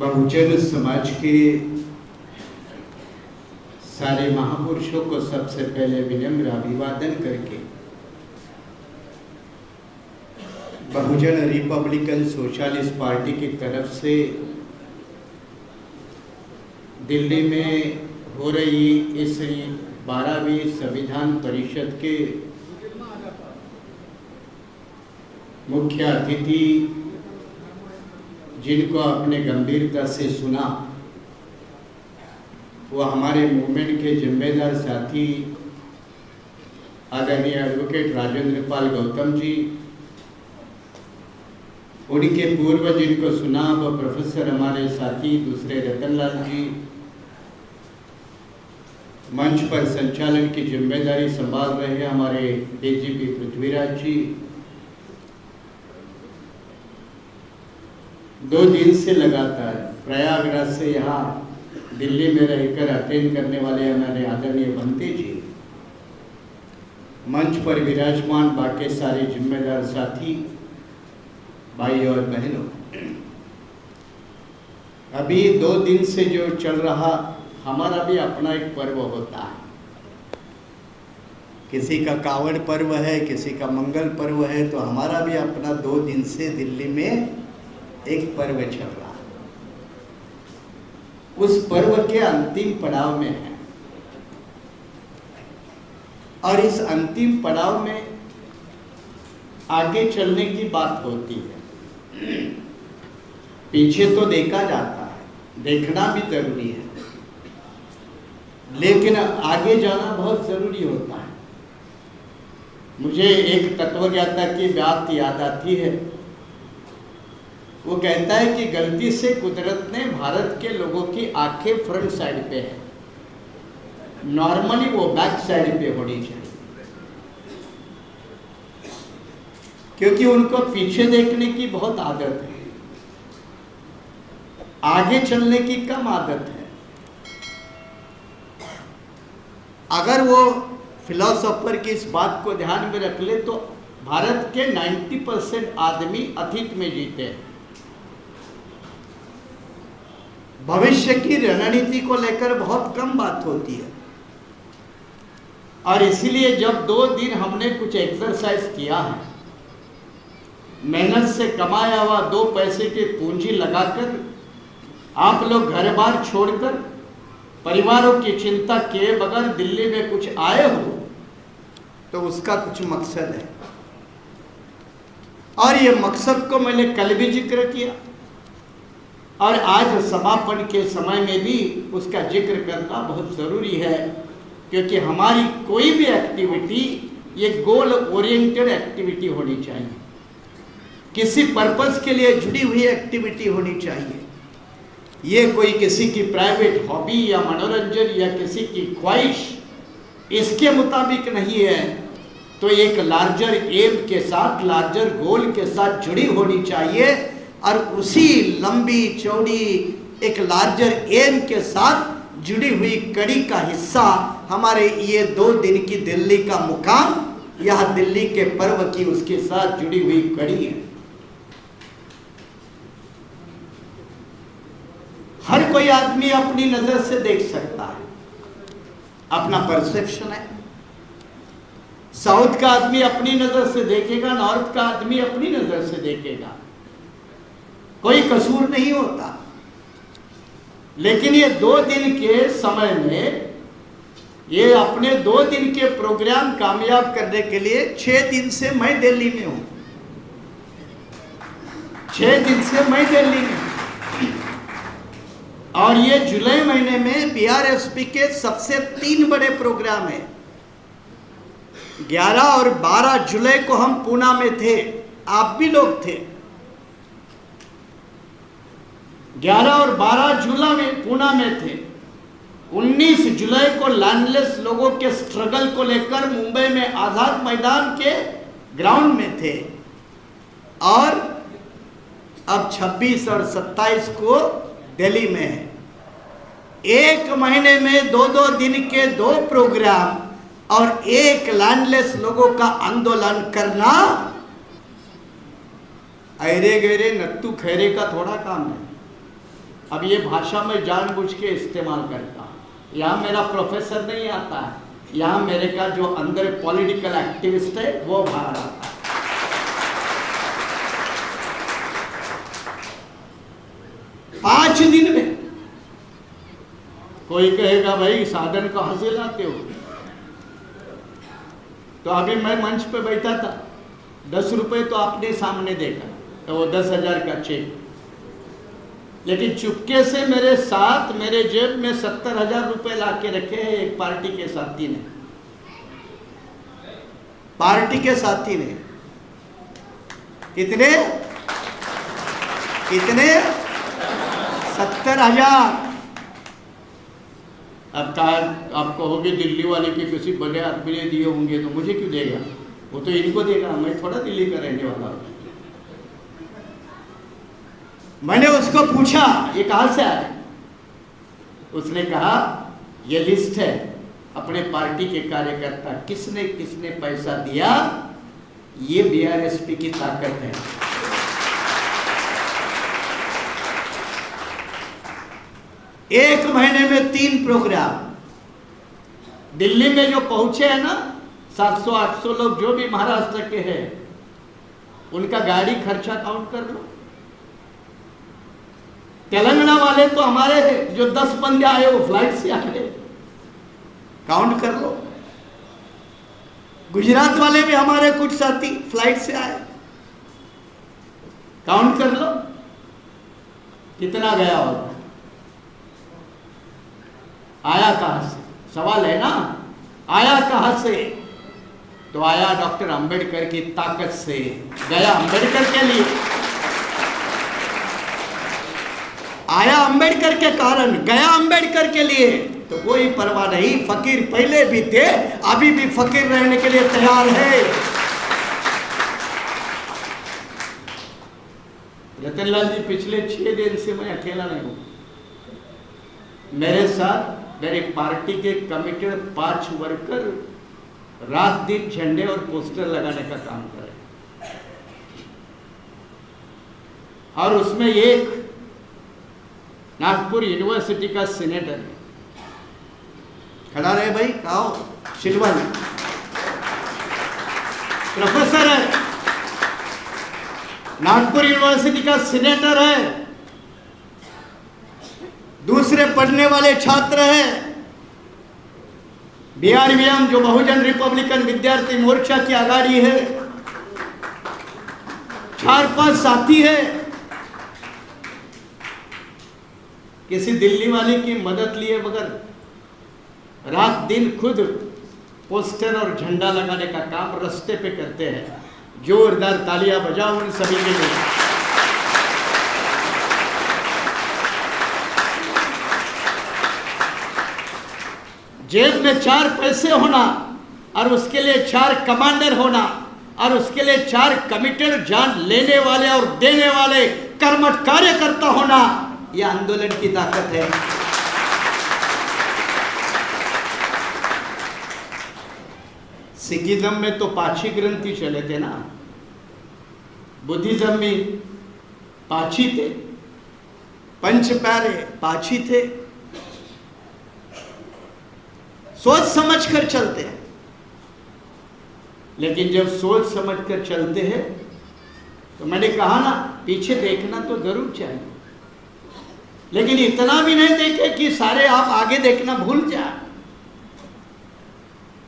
बहुजन समाज के सारे महापुरुषों को सबसे पहले विनम्र अभिवादन करके बहुजन रिपब्लिकन सोशलिस्ट पार्टी की तरफ से दिल्ली में हो रही इस 12वीं संविधान परिषद के मुख्य अतिथि जिनको आपने गंभीरता से सुना वो हमारे मूवमेंट के जिम्मेदार साथी आदरणीय एडवोकेट राजेंद्र पाल गौतम जी, उनके पूर्व जिनको सुना वो प्रोफेसर हमारे साथी दूसरे रतनलाल जी, मंच पर संचालन की जिम्मेदारी संभाल रहे हमारे डीजीपी पृथ्वीराज जी, 2 दिन से लगातार प्रयागराज से यहाँ दिल्ली में रहकर अटेंड करने वाले हमारे आदरणीय बंते जी, मंच पर विराजमान बाकी सारे जिम्मेदार साथी भाई और बहनों, अभी 2 दिन से जो चल रहा हमारा भी अपना एक पर्व होता है। किसी का कावड़ पर्व है, किसी का मंगल पर्व है, तो हमारा भी अपना 2 दिन से दिल्ली में एक पर्व चल रहा है। उस पर्व के अंतिम पड़ाव में है और इस अंतिम पड़ाव में आगे चलने की बात होती है। पीछे तो देखा जाता है, देखना भी जरूरी है, लेकिन आगे जाना बहुत जरूरी होता है। मुझे एक तत्वज्ञाता की बात याद आती है। वो कहता है कि गलती से कुदरत ने भारत के लोगों की आंखें फ्रंट साइड पे है, नॉर्मली वो बैक साइड पे होनी चाहिए, क्योंकि उनको पीछे देखने की बहुत आदत है, आगे चलने की कम आदत है। अगर वो फिलोसोफर की इस बात को ध्यान में रख ले तो भारत के 90% आदमी अतीत में जीते हैं। भविष्य की रणनीति को लेकर बहुत कम बात होती है और इसीलिए जब 2 दिन हमने कुछ एक्सरसाइज किया है, मेहनत से कमाया हुआ 2 पैसे की पूंजी लगाकर आप लोग घर बार छोड़कर परिवारों की चिंता किए बगैर दिल्ली में कुछ आए हो, तो उसका कुछ मकसद है और ये मकसद को मैंने कल भी जिक्र किया और आज समापन के समय में भी उसका जिक्र करना बहुत ज़रूरी है, क्योंकि हमारी कोई भी एक्टिविटी ये गोल ओरिएंटेड एक्टिविटी होनी चाहिए, किसी पर्पस के लिए जुड़ी हुई एक्टिविटी होनी चाहिए। ये कोई किसी की प्राइवेट हॉबी या मनोरंजन या किसी की ख्वाहिश इसके मुताबिक नहीं है, तो एक लार्जर एम के साथ, लार्जर गोल के साथ जुड़ी होनी चाहिए और उसी लंबी चौड़ी एक लार्जर एम के साथ जुड़ी हुई कड़ी का हिस्सा हमारे ये 2 दिन की दिल्ली का मुकाम, यह दिल्ली के पर्व की उसके साथ जुड़ी हुई कड़ी है। हर कोई आदमी अपनी नजर से देख सकता है, अपना परसेप्शन है। साउथ का आदमी अपनी नजर से देखेगा, नॉर्थ का आदमी अपनी नजर से देखेगा, कोई कसूर नहीं होता। लेकिन ये 2 दिन के समय में, ये अपने 2 दिन के प्रोग्राम कामयाब करने के लिए 6 दिन से मैं दिल्ली में हूं, 6 दिन से मैं दिल्ली में हूं और ये जुलाई महीने में बीआरएसपी के सबसे 3 बड़े प्रोग्राम हैं। 11 और 12 जुलाई को हम पूना में थे, आप भी लोग थे। 11 और 12 जुलाई में पूना में थे। 19 जुलाई को लैंडलेस लोगों के स्ट्रगल को लेकर मुंबई में आजाद मैदान के ग्राउंड में थे और अब 26 और 27 को दिल्ली में है। 1 महीने में 2-2 दिन के 2 प्रोग्राम और 1 लैंडलेस लोगों का आंदोलन करना अरे गहरे नत्तू खैरे का थोड़ा काम है। अब ये भाषा में जानबूझ के इस्तेमाल करता हूँ। यहाँ मेरा प्रोफेसर नहीं आता है, यहाँ मेरे का जो अंदर पॉलिटिकल एक्टिविस्ट है वो बाहर आता है। पांच दिन में कोई कहेगा भाई साधन कहाँ से लाते हो? तो अभी मैं मंच पे बैठा था, 10 रुपए तो आपने सामने देखा, तो वो 10,000 का चेक, लेकिन चुपके से मेरे साथ मेरे जेब में 70,000 रुपए ला के रखे हैं एक पार्टी के साथी ने। पार्टी के साथी ने कितने 70,000। अब कहा आप कहोगे दिल्ली वाले के किसी बड़े आदमी ने दिए होंगे तो मुझे क्यों देगा, वो तो इनको देगा, मैं थोड़ा दिल्ली का रहने वाला हूं। मैंने उसको पूछा ये कहां से आए? उसने कहा ये लिस्ट है अपने पार्टी के कार्यकर्ता किसने किसने पैसा दिया, ये बीआरएसपी की ताकत है। एक महीने में 3 प्रोग्राम। दिल्ली में जो पहुंचे हैं ना 700-800 लोग जो भी महाराष्ट्र के हैं, उनका गाड़ी खर्चा काउंट कर लो। तेलंगाना वाले तो हमारे जो 10 बंदे आए वो फ्लाइट से आए, काउंट कर लो। गुजरात वाले भी हमारे कुछ साथी फ्लाइट से आए, काउंट कर लो कितना गया होगा। आया कहां से? सवाल है ना, आया कहां से? तो आया डॉक्टर अंबेडकर की ताकत से, गया अंबेडकर के लिए, आया अंबेडकर के कारण, गया अंबेडकर के लिए। तो कोई परवाह नहीं, फकीर पहले भी थे, अभी भी फकीर रहने के लिए तैयार है। रतनलाल जी पिछले 6 दिन से मैं अकेला नहीं हूं, मेरे साथ मेरी पार्टी के कमिटेड 5 वर्कर रात दिन झंडे और पोस्टर लगाने का काम कर रहे हैं। और उसमें एक नागपुर यूनिवर्सिटी का सीनेटर है, खड़ा रहे भाई, आओ, शिलवन प्रोफेसर है, नागपुर यूनिवर्सिटी का सीनेटर है, दूसरे पढ़ने वाले छात्र हैं, बीआरवीएम जो बहुजन रिपब्लिकन विद्यार्थी मोर्चा की आगाड़ी है, 4-5 साथी है। किसी दिल्ली वाले की मदद लिए बगैर रात दिन खुद पोस्टर और झंडा लगाने का काम रास्ते पे करते हैं। जोरदार तालियां बजाओ उन सभी के लिए। जेब में 4 पैसे होना और उसके लिए 4 कमांडर होना और उसके लिए 4 कमिटेड जान लेने वाले और देने वाले कर्मठ कार्यकर्ता होना, यह आंदोलन की ताकत है। सिखिज्म में तो पाची ग्रंथि चले थे ना, बुद्धिज्म में पाची थे, पंच प्यारे पाची थे। सोच समझ कर चलते हैं, लेकिन जब सोच समझ कर चलते हैं तो मैंने कहा ना, पीछे देखना तो जरूर चाहिए, लेकिन इतना भी नहीं देखे कि सारे आप आगे देखना भूल जाए।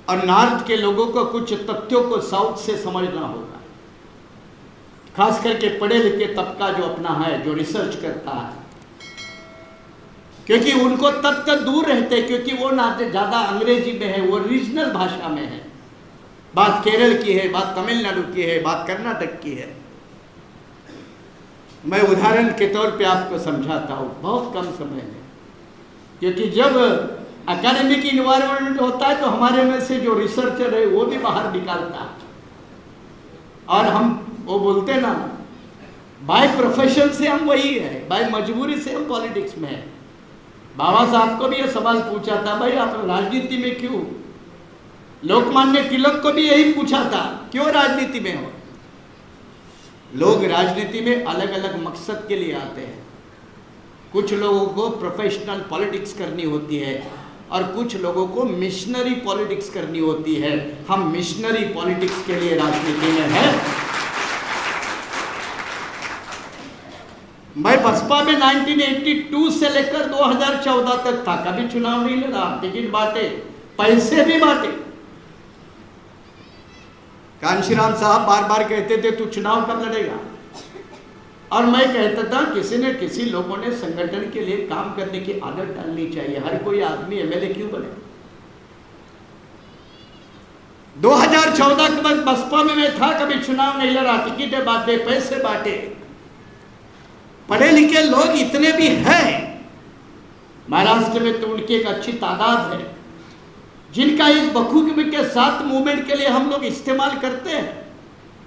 और नॉर्थ के लोगों को कुछ तथ्यों को साउथ से समझना होगा, खास करके पढ़े लिखे तबका जो अपना है, जो रिसर्च करता है, क्योंकि उनको तथ्य दूर रहते, क्योंकि वो ना ज़्यादा अंग्रेजी में है, वो रीजनल भाषा में है। बात केरल की है, बात तमिलनाडु की है, बात कर्नाटक की है। मैं उदाहरण के तौर पे आपको समझाता हूँ बहुत कम समय में, क्योंकि जब एकेडमिक इन्वायरमेंट होता है तो हमारे में से जो रिसर्चर है वो भी बाहर निकालता है, और हम वो बोलते ना, बाय प्रोफेशन से हम वही है, बाय मजबूरी से हम पॉलिटिक्स में है। बाबा साहब को भी ये सवाल पूछा था, भाई आप राजनीति में क्यों? लोकमान्य तिलक को भी यही पूछा था, क्यों राजनीति में हो? लोग राजनीति में अलग अलग मकसद के लिए आते हैं। कुछ लोगों को प्रोफेशनल पॉलिटिक्स करनी होती है और कुछ लोगों को मिशनरी पॉलिटिक्स करनी होती है। हम मिशनरी पॉलिटिक्स के लिए राजनीति में हैं। मैं बसपा में 1982 से लेकर 2014 तक था, कभी चुनाव नहीं लड़ा, टिकट बांटे, पैसे भी बांटे। कांशीराम साहब बार बार कहते थे तू चुनाव कब लड़ेगा, और मैं कहता था किसी न किसी लोगों ने संगठन के लिए काम करने की आदत डालनी चाहिए। हर कोई आदमी एमएलए क्यों बने। 2014 के बाद बसपा में मैं था, कभी चुनाव नहीं लड़ा, टिकटें बांटे, पैसे बांटे। पढ़े लिखे लोग इतने भी हैं महाराष्ट्र में, तो उनकी एक अच्छी तादाद है जिनका इस बखूबी के साथ मूवमेंट के लिए हम लोग इस्तेमाल करते हैं।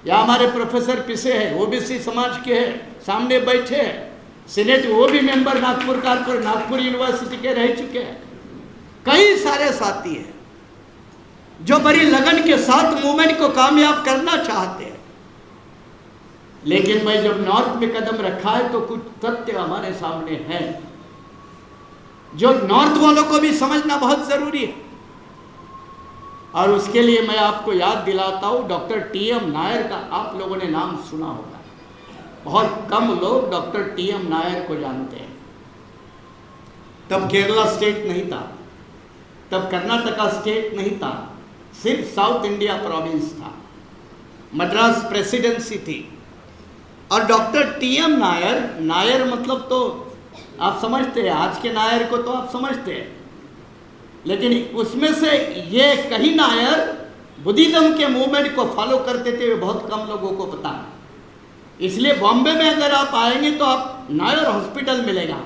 या हमारे प्रोफेसर पिसे हैं, ओबीसी समाज के हैं, सामने बैठे हैं, सीनेट वो भी मेंबर नागपुर कारपुर नागपुर यूनिवर्सिटी के रह चुके हैं। कई सारे साथी हैं जो बड़ी लगन के साथ मूवमेंट को कामयाब करना चाहते हैं। लेकिन मैं जब नॉर्थ में कदम रखा है तो कुछ तथ्य हमारे सामने हैं जो नॉर्थ वालों को भी समझना बहुत जरूरी है। और उसके लिए मैं आपको याद दिलाता हूं, डॉक्टर टीएम नायर का आप लोगों ने नाम सुना होगा। बहुत कम लोग डॉक्टर टीएम नायर को जानते हैं। तब केरला स्टेट नहीं था, तब कर्नाटका स्टेट नहीं था, सिर्फ साउथ इंडिया प्रोविंस था, मद्रास प्रेसिडेंसी थी। और डॉक्टर टीएम नायर, नायर मतलब तो आप समझते हैं, आज के नायर को तो आप समझते हैं, लेकिन उसमें से ये कई नायर बुद्धिज्म के मूवमेंट को फॉलो करते थे, बहुत कम लोगों को पता है। इसलिए बॉम्बे में अगर आप आएंगे तो आप नायर हॉस्पिटल मिलेगा।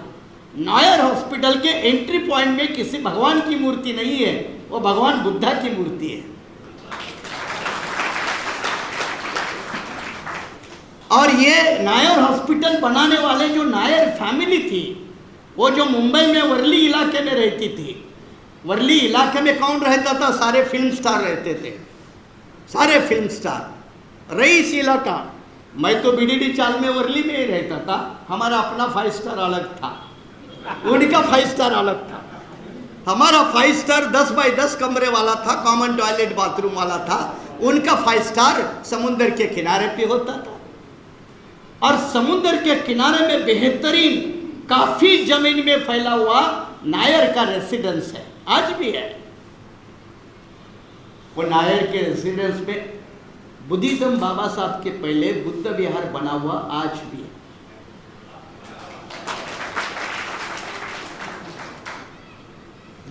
नायर हॉस्पिटल के एंट्री पॉइंट में किसी भगवान की मूर्ति नहीं है, वो भगवान बुद्धा की मूर्ति है। और ये नायर हॉस्पिटल बनाने वाले जो नायर फैमिली थी, वो जो मुंबई में वर्ली इलाके में रहती थी। वर्ली इलाके में कौन रहता था? सारे फिल्म स्टार रहते थे, सारे फिल्म स्टार। रईस इलाका, मैं तो बीडीडी चाल में वर्ली में ही रहता था, हमारा अपना 5 स्टार अलग था, उनका 5 स्टार अलग था। हमारा 5 स्टार 10 बाई 10 कमरे वाला था, कॉमन टॉयलेट बाथरूम वाला था। उनका 5 स्टार समुद्र के किनारे पे होता था, और समुद्र के किनारे में बेहतरीन काफी जमीन में फैला हुआ नायर का रेसिडेंस है, आज भी है। वो नायर के रेसिडेंस पे बुद्धिज्म बाबा साहब के पहले बुद्ध विहार बना हुआ आज भी है।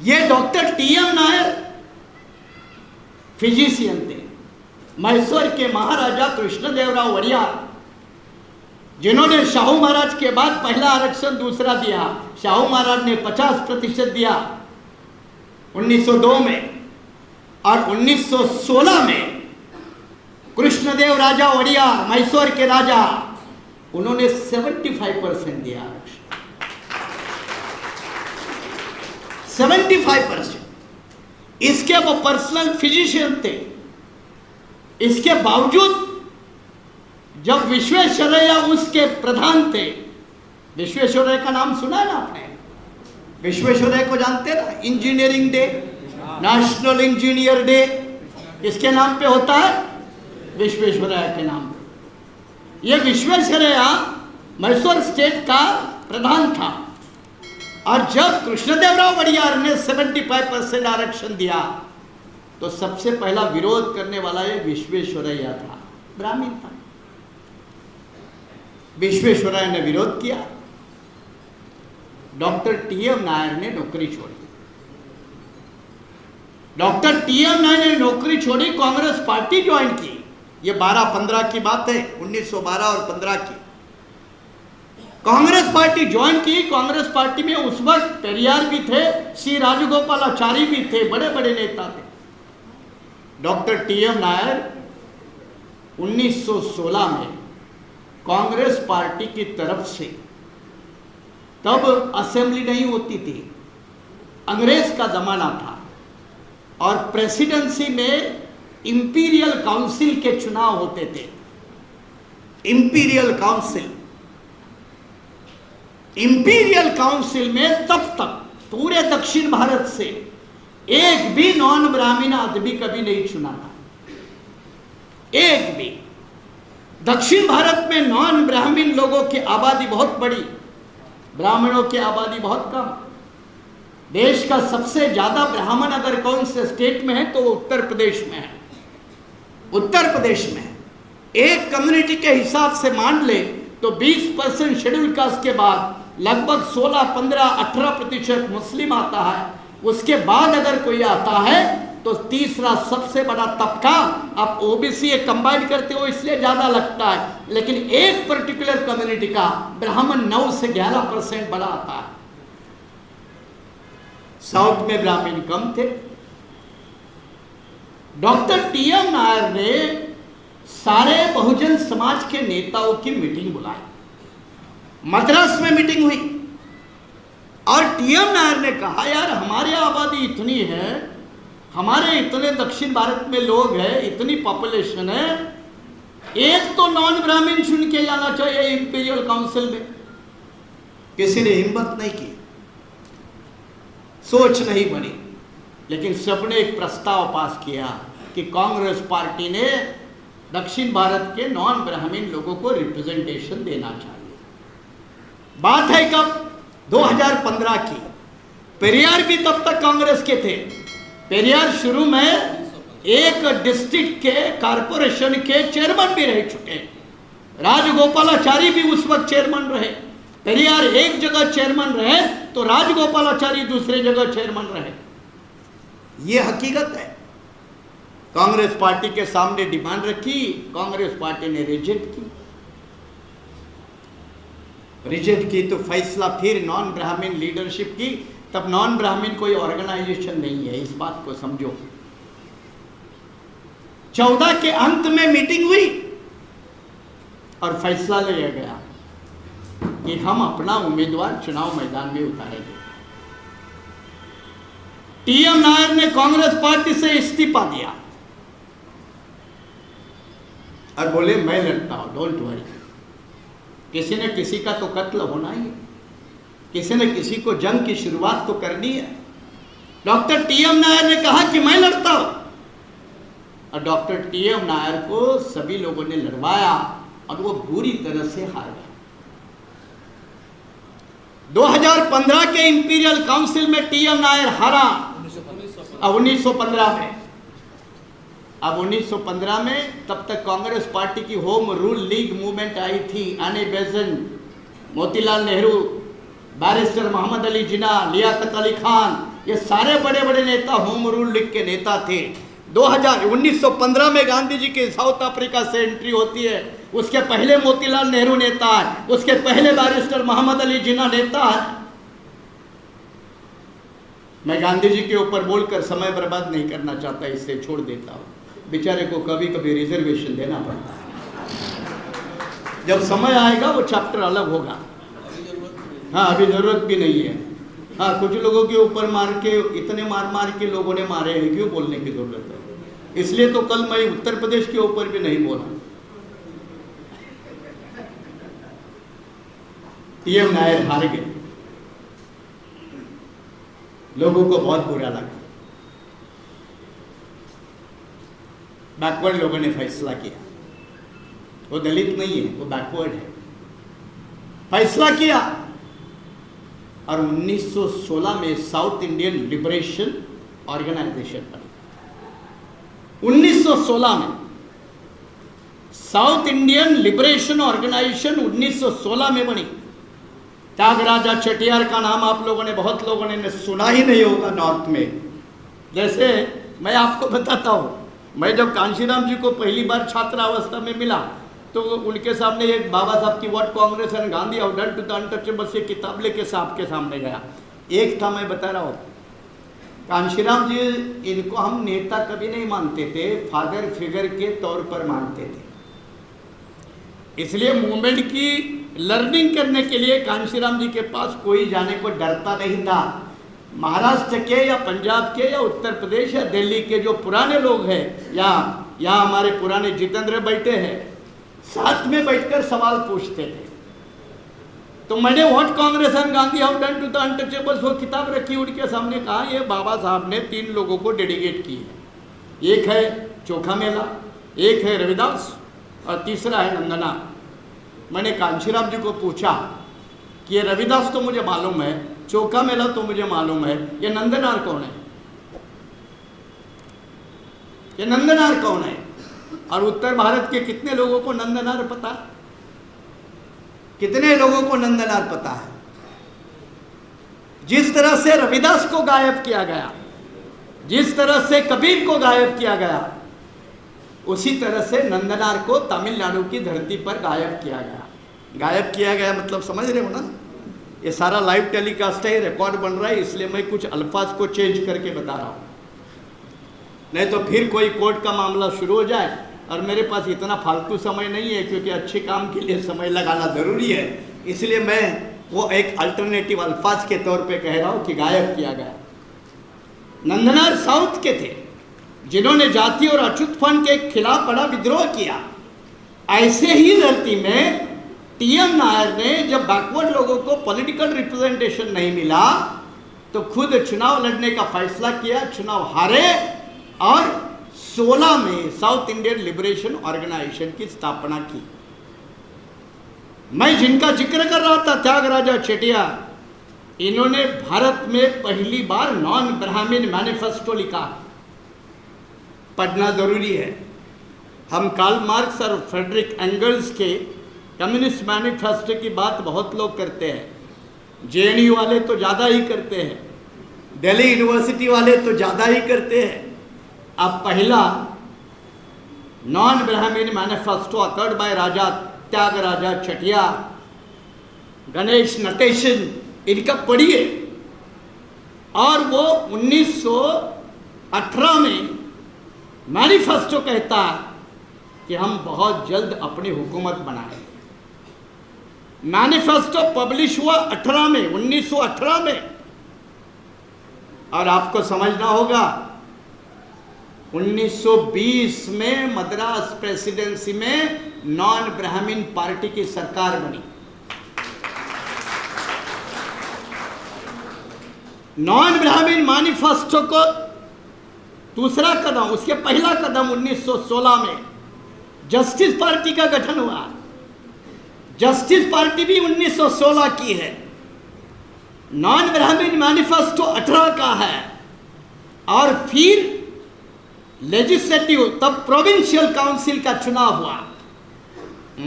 ये डॉक्टर टीएम नायर फिजिशियन थे, मैसूर के महाराजा कृष्णदेवराव वड़ियार, जिन्होंने शाहू महाराज के बाद पहला आरक्षण दूसरा दिया। शाहू महाराज ने 50% दिया 1902 में, और 1916 में कृष्णदेव राजा वड़ियार, मैसूर के राजा, उन्होंने 75% दिया आरक्षण, 75%। इसके वो पर्सनल फिजिशियन थे। इसके बावजूद जब विश्वेश्वरैया उसके प्रधान थे, विश्वेश्वरैया का नाम सुना है ना आपने? विश्वेश्वरैया को जानते हैं ना? Engineering day, national engineer day किसके नाम पे होता है? विश्वेश्वरैया के नाम पे। ये विश्वेश्वरैया मैसूर स्टेट का प्रधान था, और जब कृष्णदेवराव वड़ियार ने 75% आरक्षण दिया तो सबसे पहला विरोध करने वाला ये विश्वेश्वरैया था, ब्राह्मण था। विश्वेश्वरैया ने विरोध किया, डॉक्टर टीएम नायर ने नौकरी छोड़ी। डॉक्टर टीएम नायर ने नौकरी छोड़ी, कांग्रेस पार्टी ज्वाइन की। ये 12-15 की बात है, 1912 और 15 की। कांग्रेस पार्टी ज्वाइन की। कांग्रेस पार्टी में उस वक्त पेरियार भी थे, सी राजगोपालाचारी भी थे, बड़े बड़े नेता थे। डॉक्टर टीएम नायर 1916 में कांग्रेस पार्टी की तरफ से, तब असेंबली नहीं होती थी, अंग्रेज का जमाना था, और प्रेसिडेंसी में इंपीरियल काउंसिल के चुनाव होते थे। इंपीरियल काउंसिल, इंपीरियल काउंसिल में तब तक पूरे दक्षिण भारत से एक भी नॉन ब्राह्मण आदमी कभी नहीं चुना था, एक भी। दक्षिण भारत में नॉन ब्राह्मण लोगों की आबादी बहुत बड़ी, ब्राह्मणों की आबादी बहुत कम। देश का सबसे ज्यादा ब्राह्मण अगर कौन से स्टेट में है तो वो उत्तर प्रदेश में है, उत्तर प्रदेश में है। एक कम्युनिटी के हिसाब से मान ले तो 20% शेड्यूल कास्ट के बाद लगभग 16, 15, 18% मुस्लिम आता है। उसके बाद अगर कोई आता है तो तीसरा सबसे बड़ा तबका, आप ओबीसी कंबाइन करते हो इसलिए ज्यादा लगता है, लेकिन एक पर्टिकुलर कम्युनिटी का ब्राह्मण 9 से 11% बड़ा आता है। साउथ में ब्राह्मण कम थे। डॉक्टर टीएम नायर ने सारे बहुजन समाज के नेताओं की मीटिंग बुलाई, मद्रास में मीटिंग हुई और टीएम नायर ने कहा यार हमारी आबादी इतनी है, हमारे इतने दक्षिण भारत में लोग हैं, इतनी पॉपुलेशन है, एक तो नॉन ब्राह्मण चुन के जाना चाहिए इंपीरियल काउंसिल में। किसी ने हिम्मत नहीं की, सोच नहीं बनी, लेकिन सबने एक प्रस्ताव पास किया कि कांग्रेस पार्टी ने दक्षिण भारत के नॉन ब्राह्मण लोगों को रिप्रेजेंटेशन देना चाहिए। बात है कब? 2015 की। पेरियार भी तब तक कांग्रेस के थे। पेरियार शुरू में एक डिस्ट्रिक्ट के कारपोरेशन के चेयरमैन भी रह चुके, राजगोपालाचारी भी उस वक्त चेयरमैन रहे। पेरियार एक जगह चेयरमैन रहे तो राजगोपालाचारी दूसरे जगह चेयरमैन रहे। ये हकीकत है। कांग्रेस पार्टी के सामने डिमांड रखी, कांग्रेस पार्टी ने रिजेक्ट की तो फैसला फिर नॉन ब्राह्मण लीडरशिप की। तब नॉन ब्राह्मण कोई ऑर्गेनाइजेशन नहीं है, इस बात को समझो। 14 के अंत में मीटिंग हुई और फैसला लिया गया कि हम अपना उम्मीदवार चुनाव मैदान में उतारेंगे। टीएम नायर ने कांग्रेस पार्टी से इस्तीफा दिया और बोले मैं लड़ता हूं, डोंट वरी। किसी ने किसी का तो कत्ल होना ही है, किसी ने किसी को जंग की शुरुआत तो करनी है। डॉक्टर टीएम नायर ने कहा कि मैं लड़ता हूं और डॉक्टर टीएम नायर को सभी लोगों ने लड़वाया और वो बुरी तरह से हार गए। 2015 के इंपीरियल काउंसिल में टीएम नायर हारा 1915 में। अब 1915 में तब तक कांग्रेस पार्टी की होम रूल लीग मूवमेंट आई थी। आने बेज़ंत, मोतीलाल नेहरू, बैरिस्टर मोहम्मद अली जिन्ना, लियाकत अली खान, ये सारे बड़े बड़े नेता होम रूल लीग के नेता थे। 1915 में गांधी जी के साउथ अफ्रीका से एंट्री होती है। उसके पहले मोतीलाल नेहरू नेता है, उसके पहले बैरिस्टर मोहम्मद अली जिन्ना नेता है। मैं गांधी जी के ऊपर बोलकर समय बर्बाद नहीं करना चाहता, इससे छोड़ देता हूँ। बेचारे को कभी कभी रिजर्वेशन देना पड़ता है, जब समय आएगा वो चैप्टर अलग होगा। हाँ, अभी जरूरत भी नहीं है। हाँ, कुछ लोगों के ऊपर मार के, इतने मार के लोगों ने मारे हैं, क्यों बोलने की जरूरत है? इसलिए तो कल मैं उत्तर प्रदेश के ऊपर भी नहीं बोला। टीएम नायर हार गए, लोगों को बहुत बुरा लगा। बैकवर्ड लोगों ने फैसला किया, वो दलित नहीं है, वो बैकवर्ड है। फैसला किया और 1916 में साउथ इंडियन लिबरेशन ऑर्गेनाइजेशन बनी। 1916 में साउथ इंडियन लिबरेशन ऑर्गेनाइजेशन 1916 में बनी। त्यागराजा चेटियार का नाम आप लोगों ने, बहुत लोगों ने सुना ही नहीं होगा नॉर्थ में। जैसे मैं आपको बताता हूँ, मैं जब कांशीराम जी को पहली बार छात्रावस्था में मिला तो उनके सामने एक बाबा साहब की what Congress and Gandhi have done to the untouchables ये किताब लेके साहब के सामने गया। एक था, मैं बता रहा हूँ, कांशीराम जी, इनको हम नेता कभी नहीं मानते थे, फादर फिगर के तौर पर मानते थे। इसलिए मूवमेंट की लर्निंग करने के लिए कांशीराम जी के पास कोई जाने को डरता नहीं था। महाराष्ट्र के या पंजाब के या उत्तर प्रदेश या दिल्ली के जो पुराने लोग हैं, या हमारे पुराने जितेंद्र बैठे हैं, साथ में बैठकर सवाल पूछते थे। तो मैंने what Congress and Gandhi how done to the untouchables वो किताब रखी, उनके सामने कहा ये बाबा साहब ने 3 लोगों को डेडिकेट की है, एक है चोखा मेला, एक है रविदास और तीसरा है नंदना। मैंने कांशीराम जी को पूछा कि ये रविदास तो मुझे मालूम है, चोखा मेला तो मुझे मालूम है, ये नंदनार कौन है, ये नंदनार कौन है? और उत्तर भारत के कितने लोगों को नंदनार पता है? कितने लोगों को नंदनार पता है? जिस तरह से रविदास को गायब किया गया, जिस तरह से कबीर को गायब किया गया, उसी तरह से नंदनार को तमिलनाडु की धरती पर गायब किया गया। गायब किया गया मतलब समझ रहे हो ना? ये सारा लाइव टेलीकास्ट है, रिकॉर्ड बन रहा है, इसलिए मैं कुछ अल्फाज को चेंज करके बता रहा हूं, नहीं तो फिर कोई कोर्ट का मामला शुरू हो जाए और मेरे पास इतना फालतू समय नहीं है, क्योंकि अच्छे काम के लिए समय लगाना ज़रूरी है। इसलिए मैं वो एक अल्टरनेटिव अल्फाज के तौर पे कह रहा हूँ कि गायब किया गया। नंदनार साउथ के थे जिन्होंने जाति और अछूत फंड के खिलाफ बड़ा विद्रोह किया। ऐसे ही धरती में टीएम नायर ने जब बैकवर्ड लोगों को पॉलिटिकल रिप्रेजेंटेशन नहीं मिला तो खुद चुनाव लड़ने का फैसला किया, चुनाव हारे और 16 में साउथ इंडियन लिबरेशन ऑर्गेनाइजेशन की स्थापना की। मैं जिनका जिक्र कर रहा था, त्यागराजा चेटिया, इन्होंने भारत में पहली बार नॉन ब्राह्मण मैनिफेस्टो लिखा। पढ़ना जरूरी है। हम कार्ल मार्क्स और फ्रेडरिक एंगल्स के कम्युनिस्ट मैनिफेस्टो की बात बहुत लोग करते हैं, जेएनयू वाले तो ज़्यादा ही करते हैं, दिल्ली यूनिवर्सिटी वाले तो ज़्यादा ही करते हैं। अब पहला नॉन ब्राह्मण मैनिफेस्टो अथर्ड बाय राजा त्यागराजा चेटिया, गणेश नटेशन, इनका पढ़िए। और वो 1918 में मैनिफेस्टो कहता है कि हम बहुत जल्द अपनी हुकूमत बनाएं। मैनिफेस्टो पब्लिश हुआ 1918 में। और आपको समझना होगा 1920 में मद्रास प्रेसिडेंसी में नॉन ब्राह्मण पार्टी की सरकार बनी। नॉन ब्राह्मण मैनिफेस्टो को दूसरा कदम, उसके पहला कदम 1916 में जस्टिस पार्टी का गठन हुआ। जस्टिस पार्टी भी 1916 की है। नॉन ब्राह्मण मैनिफेस्टो 18 का है। और फिर लेजिस्लेटिव, तब प्रोविंशियल काउंसिल का चुनाव हुआ।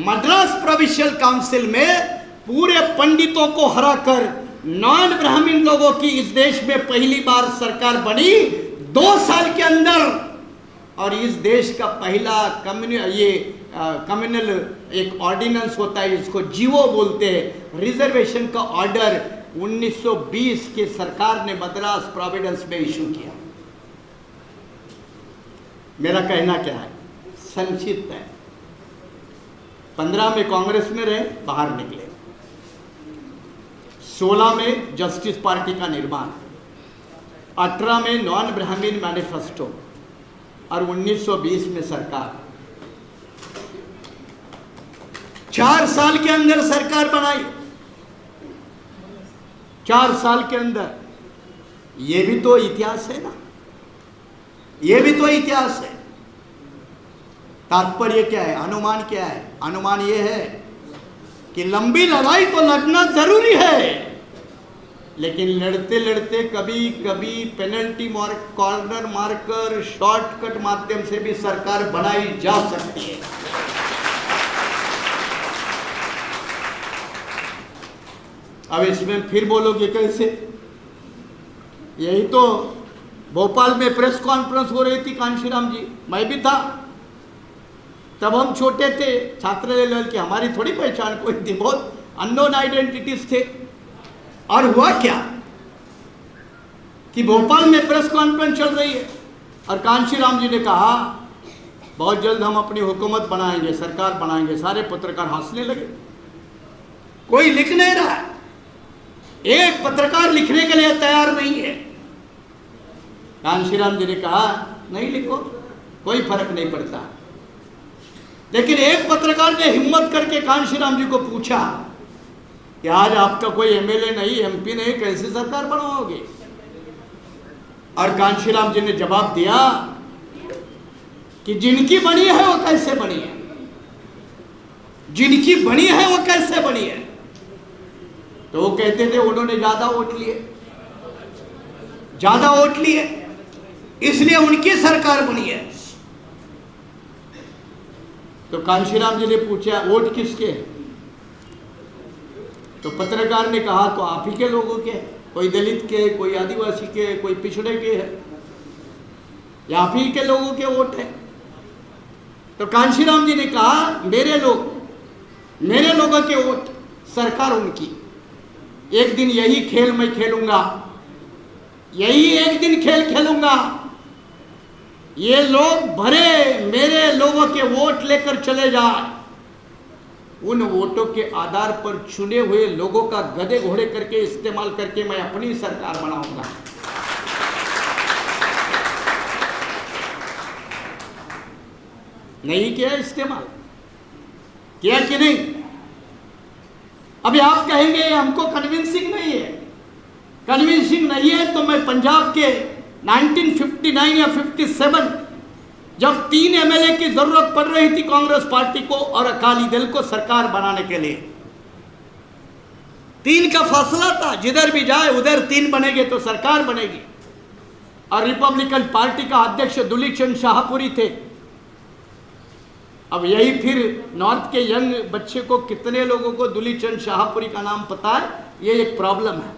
मद्रास प्रोविंशियल काउंसिल में पूरे पंडितों को हराकर नॉन ब्राह्मण लोगों की इस देश में पहली बार सरकार बनी 2 साल के अंदर। और इस देश का पहला कम्युनल एक ऑर्डिनेंस होता है, इसको जीवो बोलते हैं, रिजर्वेशन का ऑर्डर 1920 की सरकार ने मद्रास प्रोविडेंस में इशू किया। मेरा कहना क्या है, संक्षिप्त है। 15 में कांग्रेस में रहे, बाहर निकले। 16 में जस्टिस पार्टी का निर्माण, 18 में नॉन ब्राह्मण मैनिफेस्टो और 1920 में सरकार। 4 साल के अंदर सरकार बनाई। 4 साल के अंदर। ये भी तो इतिहास है ना, ये भी तो इतिहास है। तात्पर्य क्या है, अनुमान क्या है? अनुमान ये है कि लंबी लड़ाई तो लड़ना जरूरी है, लेकिन लड़ते लड़ते कभी कभी पेनल्टी कॉर्नर मारकर शॉर्टकट माध्यम से भी सरकार बनाई जा सकती है। अब इसमें फिर बोलोगे कैसे? यही तो भोपाल में प्रेस कॉन्फ्रेंस हो रही थी कांशीराम जी, मैं भी था। तब हम छोटे थे, छात्र लेवल की, हमारी थोड़ी पहचान कोई थी, बहुत अननोन आइडेंटिटीज थे। और हुआ क्या कि भोपाल में प्रेस कॉन्फ्रेंस चल रही है और कांशीराम जी ने कहा बहुत जल्द हम अपनी हुकूमत बनाएंगे, सरकार बनाएंगे। सारे पत्रकार हंसने लगे, कोई लिख नहीं रहा, एक पत्रकार लिखने के लिए तैयार नहीं है। कांशीराम जी ने कहा नहीं लिखो, कोई फर्क नहीं पड़ता। लेकिन एक पत्रकार ने हिम्मत करके कांशीराम जी को पूछा कि आज आपका कोई एमएलए नहीं, एमपी नहीं, कैसे सरकार बनाओगे? और कांशीराम जी ने जवाब दिया कि जिनकी बनी है वो कैसे बनी है, जिनकी बनी है वो कैसे बनी है। तो वो कहते थे उन्होंने ज्यादा वोट लिए, ज्यादा वोट लिए, इसलिए उनकी सरकार बनी है। तो कांशीराम जी ने पूछा वोट किसके है? तो पत्रकार ने कहा तो आप ही के लोगों के, कोई दलित के, कोई आदिवासी के, कोई पिछड़े के है, या आप ही के लोगों के वोट है। तो कांशीराम जी ने कहा मेरे लोग, मेरे लोगों के वोट, सरकार उनकी। एक दिन यही खेल मैं खेलूंगा, यही एक दिन खेल खेलूंगा। ये लोग भरे मेरे लोगों के वोट लेकर चले जाए, उन वोटों के आधार पर चुने हुए लोगों का गधे घोड़े करके इस्तेमाल करके मैं अपनी सरकार बनाऊंगा। नहीं किया इस्तेमाल, किया कि नहीं? अभी आप कहेंगे हमको कन्विंसिंग नहीं है, कन्विंसिंग नहीं है तो मैं पंजाब के 1959 या 57 जब 3 एमएलए की जरूरत पड़ रही थी कांग्रेस पार्टी को और अकाली दल को सरकार बनाने के लिए, 3 का फैसला था, जिधर भी जाए उधर 3 बनेंगे तो सरकार बनेगी। और रिपब्लिकन पार्टी का अध्यक्ष दुलीप चंद शाहपुरी थे। अब यही फिर नॉर्थ के यंग बच्चे को, कितने लोगों को दुलीप चंद शाहपुरी का नाम पता है? ये एक प्रॉब्लम है।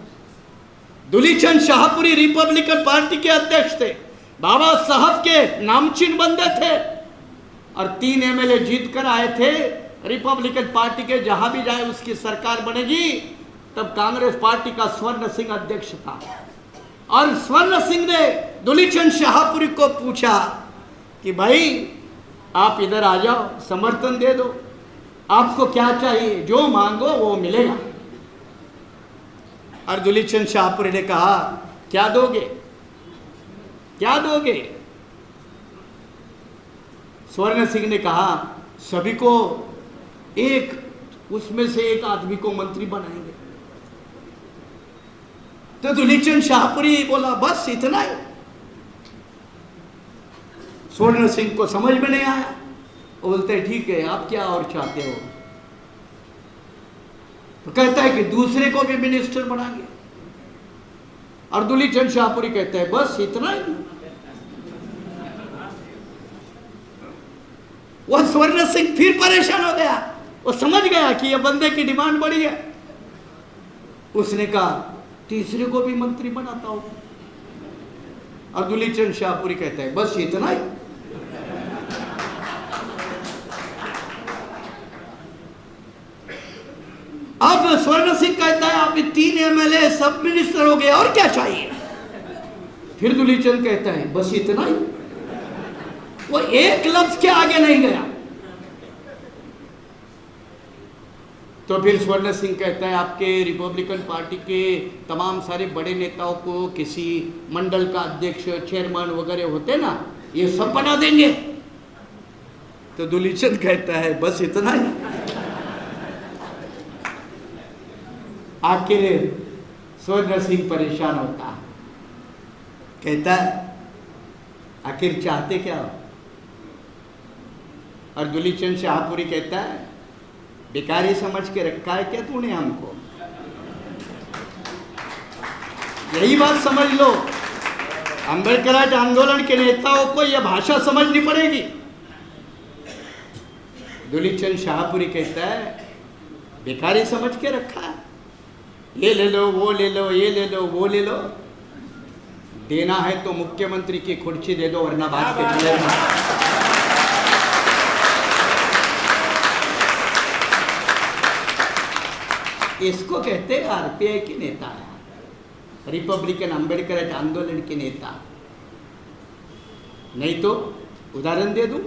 दुलीप चंद शाहपुरी रिपब्लिकन पार्टी के अध्यक्ष थे, बाबा साहब के नामचीन बंदे थे, और 3 एमएलए जीत कर आए थे। रिपब्लिकन पार्टी के जहां भी जाए उसकी सरकार बनेगी। तब कांग्रेस पार्टी का स्वर्ण सिंह अध्यक्ष था, और स्वर्ण सिंह ने दुलीप चंद शाहपुरी को पूछा कि भाई आप इधर आ जाओ, समर्थन दे दो, आपको क्या चाहिए, जो मांगो वो मिलेगा। और दुलीप चंद शाहपुरी ने कहा क्या दोगे, क्या दोगे? स्वर्ण सिंह ने कहा सभी को एक, उसमें से एक आदमी को मंत्री बनाएंगे। तो दुलीप चंद शाहपुरी बोला बस इतना ही। स्वर्ण सिंह को समझ में नहीं आया, वो बोलते ठीक है आप क्या और चाहते हो? तो कहता है कि दूसरे को भी मिनिस्टर बनाएंगे। और दुलीप चंद शाहपुरी कहता है बस इतना ही। वह स्वर्ण सिंह फिर परेशान हो गया, वो समझ गया कि यह बंदे की डिमांड बड़ी है। उसने कहा तीसरे को भी मंत्री बनाता हूं। और दुलीप चंद शाहपुरी कहता है बस इतना ही। अब स्वर्ण सिंह कहता है आप 3 एमएलए सब मिनिस्टर हो गए, और क्या चाहिए? फिर दुलीप चंद कहता है बस इतना ही। वो एक लफ्ज के आगे नहीं गया। तो फिर स्वर्ण सिंह कहता है आपके रिपब्लिकन पार्टी के तमाम सारे बड़े नेताओं को किसी मंडल का अध्यक्ष, चेयरमैन वगैरह होते ना, ये सब बना देंगे। तो दुलीप चंद कहता है बस इतना ही। आखिर स्वर्ण सिंह परेशान होता है, कहता है आखिर चाहते क्या हो? और दुलीप चंद शाहपुरी कहता है भिखारी समझ के रखा है क्या तूने हमको? यही बात समझ लो, अम्बेडकर आंदोलन के नेताओं को यह भाषा समझनी पड़ेगी। दुलीप चंद शाहपुरी कहता है भिखारी समझ के रखा है, ये ले लो, वो ले लो, ये ले लो, वो ले लो, देना है तो मुख्यमंत्री की कुर्सी दे दो वरना बात पे चलेगा। इसको कहते हैं आरपीआई के नेता है, रिपब्लिकन अम्बेडकर आंदोलन के नेता। नहीं तो उदाहरण दे दूं,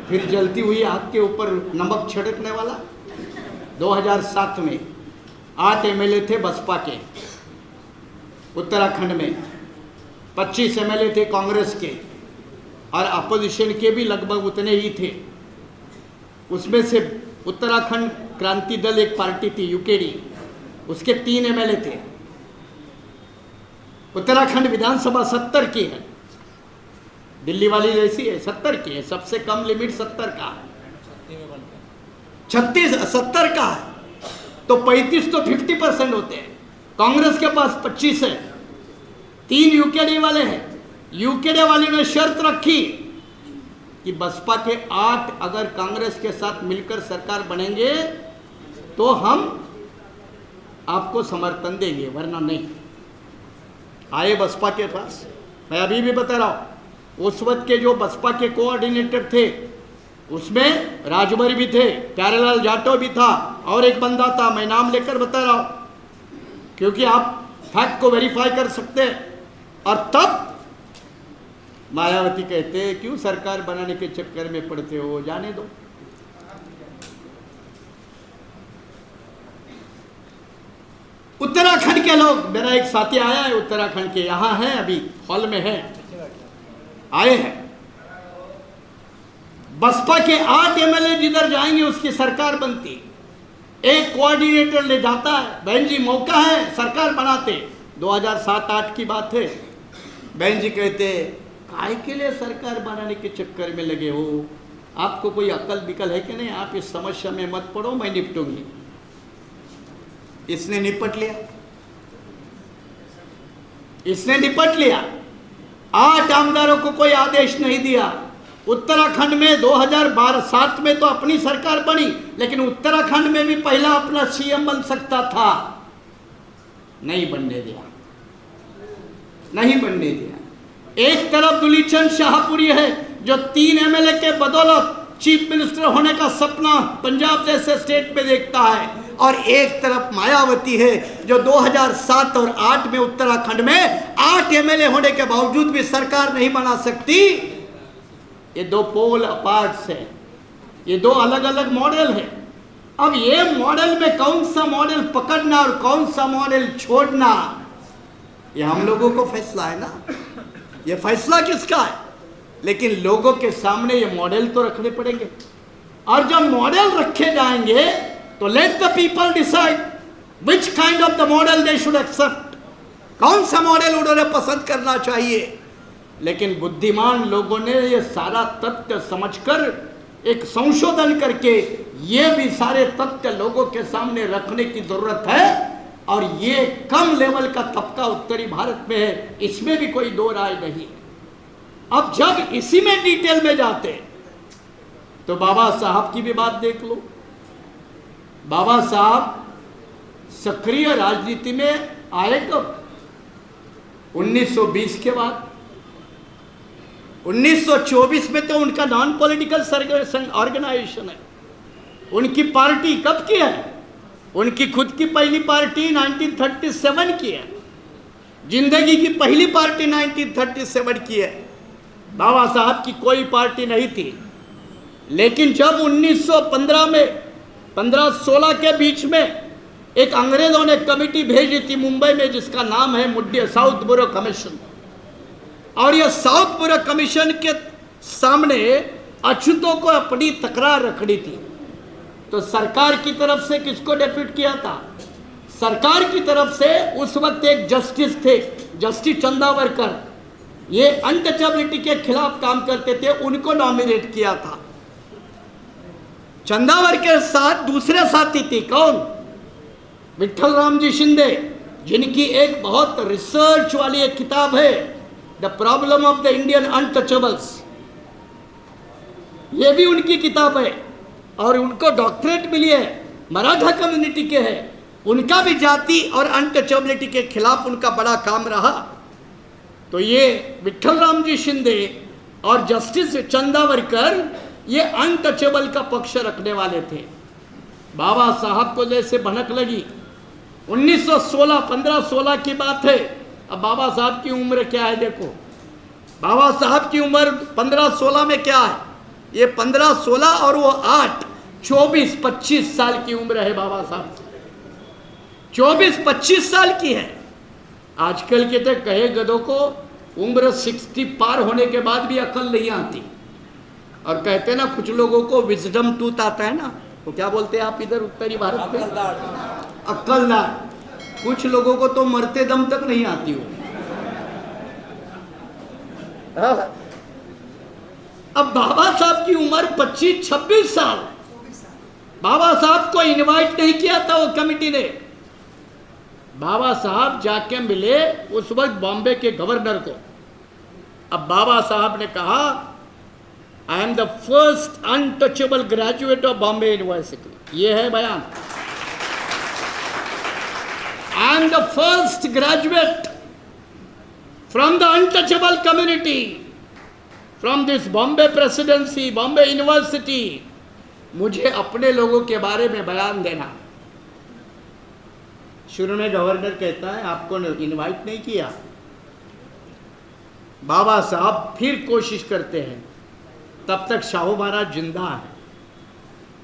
फिर जलती हुई आग के ऊपर नमक छिड़कने वाला। 2007 में 8 एमएलए थे बसपा के उत्तराखंड में, 25 एमएलए थे कांग्रेस के, और अपोजिशन के भी लगभग उतने ही थे। उसमें से उत्तराखंड क्रांति दल एक पार्टी थी यूकेडी, उसके 3 एमएलए थे। उत्तराखंड विधानसभा 70 की है, दिल्ली वाली जैसी है, 70 की है, सबसे कम लिमिट 70 का है, 70 का है, तो 35 तो 50% होते हैं। कांग्रेस के पास 25 है, 3 यूकेडी वाले हैं। यूकेडी वाले ने शर्त रखी कि बसपा के 8 अगर कांग्रेस के साथ मिलकर सरकार बनेंगे तो हम आपको समर्थन देंगे, वरना नहीं। आए बसपा के पास, मैं अभी भी बता रहा हूं, उस वक्त के जो बसपा के कोऑर्डिनेटर थे उसमें राजभर भी थे, प्यारेलाल जाटव भी था, और एक बंदा था, मैं नाम लेकर बता रहा हूं क्योंकि आप फैक्ट को वेरीफाई कर सकते हैं। और तब मायावती कहते हैं क्यों सरकार बनाने के चक्कर में पड़ते हो, जाने दो। उत्तराखंड के लोग, मेरा एक साथी आया है उत्तराखंड के, यहां है, अभी हॉल में है, आए हैं। बसपा के 8 एमएलए जिधर जाएंगे उसकी सरकार बनती, एक कोऑर्डिनेटर ले जाता है, बहन जी मौका है सरकार बनाते। 2007-8 की बात है। बहन जी कहते काय के लिए सरकार बनाने के चक्कर में लगे हो, आपको कोई अकल बिकल है कि नहीं, आप इस समस्या में मत पड़ो, मैं निपटूंगी। इसने निपट लिया, इसने निपट लिया। 8 आमदारों को कोई आदेश नहीं दिया। उत्तराखंड में 2007 में तो अपनी सरकार बनी, लेकिन उत्तराखंड में भी पहला अपना सीएम बन सकता था, नहीं बनने दिया, नहीं बनने दिया। एक तरफ दुलीचंद शाहपुरी है जो 3 एमएलए के बदौलत चीफ मिनिस्टर होने का सपना पंजाब जैसे स्टेट में देखता है, और एक तरफ मायावती है जो 2007 और 8 में उत्तराखंड में 8 एमएलए होने के बावजूद भी सरकार नहीं बना सकती। ये 2 पोल अपार्ट्स है, ये 2 अलग अलग मॉडल है। अब ये मॉडल में कौन सा मॉडल पकड़ना और कौन सा मॉडल छोड़ना, ये हम लोगों को फैसला है ना, ये फैसला किसका है। लेकिन लोगों के सामने ये मॉडल तो रखने पड़ेंगे, और जब मॉडल रखे जाएंगे तो let the people decide which kind of the model they should accept, कौन सा मॉडल उन्होंने पसंद करना चाहिए। लेकिन बुद्धिमान लोगों ने ये सारा तथ्य समझकर एक संशोधन करके ये भी सारे तथ्य लोगों के सामने रखने की जरूरत है, और ये कम लेवल का तबका उत्तरी भारत में है, इसमें भी कोई दो राय नहीं है। अब जब इसी में डिटेल में जाते तो बाबा साहब की भी बात देख लो। बाबा साहब सक्रिय राजनीति में आए कब? 1920 के बाद। 1924 में तो उनका नॉन पॉलिटिकल ऑर्गेनाइजेशन है। उनकी पार्टी कब की है? उनकी खुद की पहली पार्टी 1937 की है। जिंदगी की पहली पार्टी 1937 की है। बाबा साहब की कोई पार्टी नहीं थी। लेकिन जब 1915 में 15-16 के बीच में एक अंग्रेजों ने कमेटी भेजी थी मुंबई में, जिसका नाम है मुड्डे साउथ ब्यूरो कमीशन, और यह साउथ ब्यूरो कमीशन के सामने अछूतों को अपनी तकरार रखनी थी, तो सरकार की तरफ से किसको डेप्यूट किया था? सरकार की तरफ से उस वक्त एक जस्टिस थे, जस्टिस चंदावरकर, ये अनटचेबिलिटी के खिलाफ काम करते थे, उनको नॉमिनेट किया था। चंदावरकर के साथ दूसरे साथी थे, कौन? विठल राम जी शिंदे, जिनकी एक बहुत रिसर्च वाली एक किताब है, the problem of the Indian untouchables, ये भी उनकी किताब है, और उनको डॉक्टरेट मिली है, मराठा कम्युनिटी के है। उनका भी जाति और अनटचेबिलिटी के खिलाफ उनका बड़ा काम रहा। तो ये विठल राम जी शिंदे और जस्टिस चंदावरकर ये अनटचेबल का पक्ष रखने वाले थे। बाबा साहब को जैसे भनक लगी 1916, 15-16 की बात है। अब बाबा साहब की उम्र क्या है देखो, बाबा साहब की उम्र 15-16 में क्या है? ये 15-16 और वो 8, 24-25 साल की उम्र है बाबा साहब, 24-25 साल की है। आजकल के तो कहे गधों को उम्र 60 पार होने के बाद भी अकल नहीं आती, और कहते ना कुछ लोगों को विजडम टूथ आता है ना, तो क्या बोलते हैं आप इधर उत्तरी भारत में? अक्लदार। कुछ लोगों को तो मरते दम तक नहीं आती हो। अब बाबा साहब की उम्र 25-26 साल, बाबा साहब को इनवाइट नहीं किया था वो कमेटी ने। बाबा साहब जाके मिले उस वक्त बॉम्बे के गवर्नर को। अब बाबा साहब ने कहा, I am the first untouchable graduate of Bombay university. ये है बयान, I am the first graduate from the untouchable community, from this Bombay presidency, Bombay university. मुझे अपने लोगों के बारे में बयान देना। शुरू में गवर्नर कहता है आपको इनवाइट नहीं किया। बाबा साहब फिर कोशिश करते हैं, तब तक शाहू महाराज जिंदा है।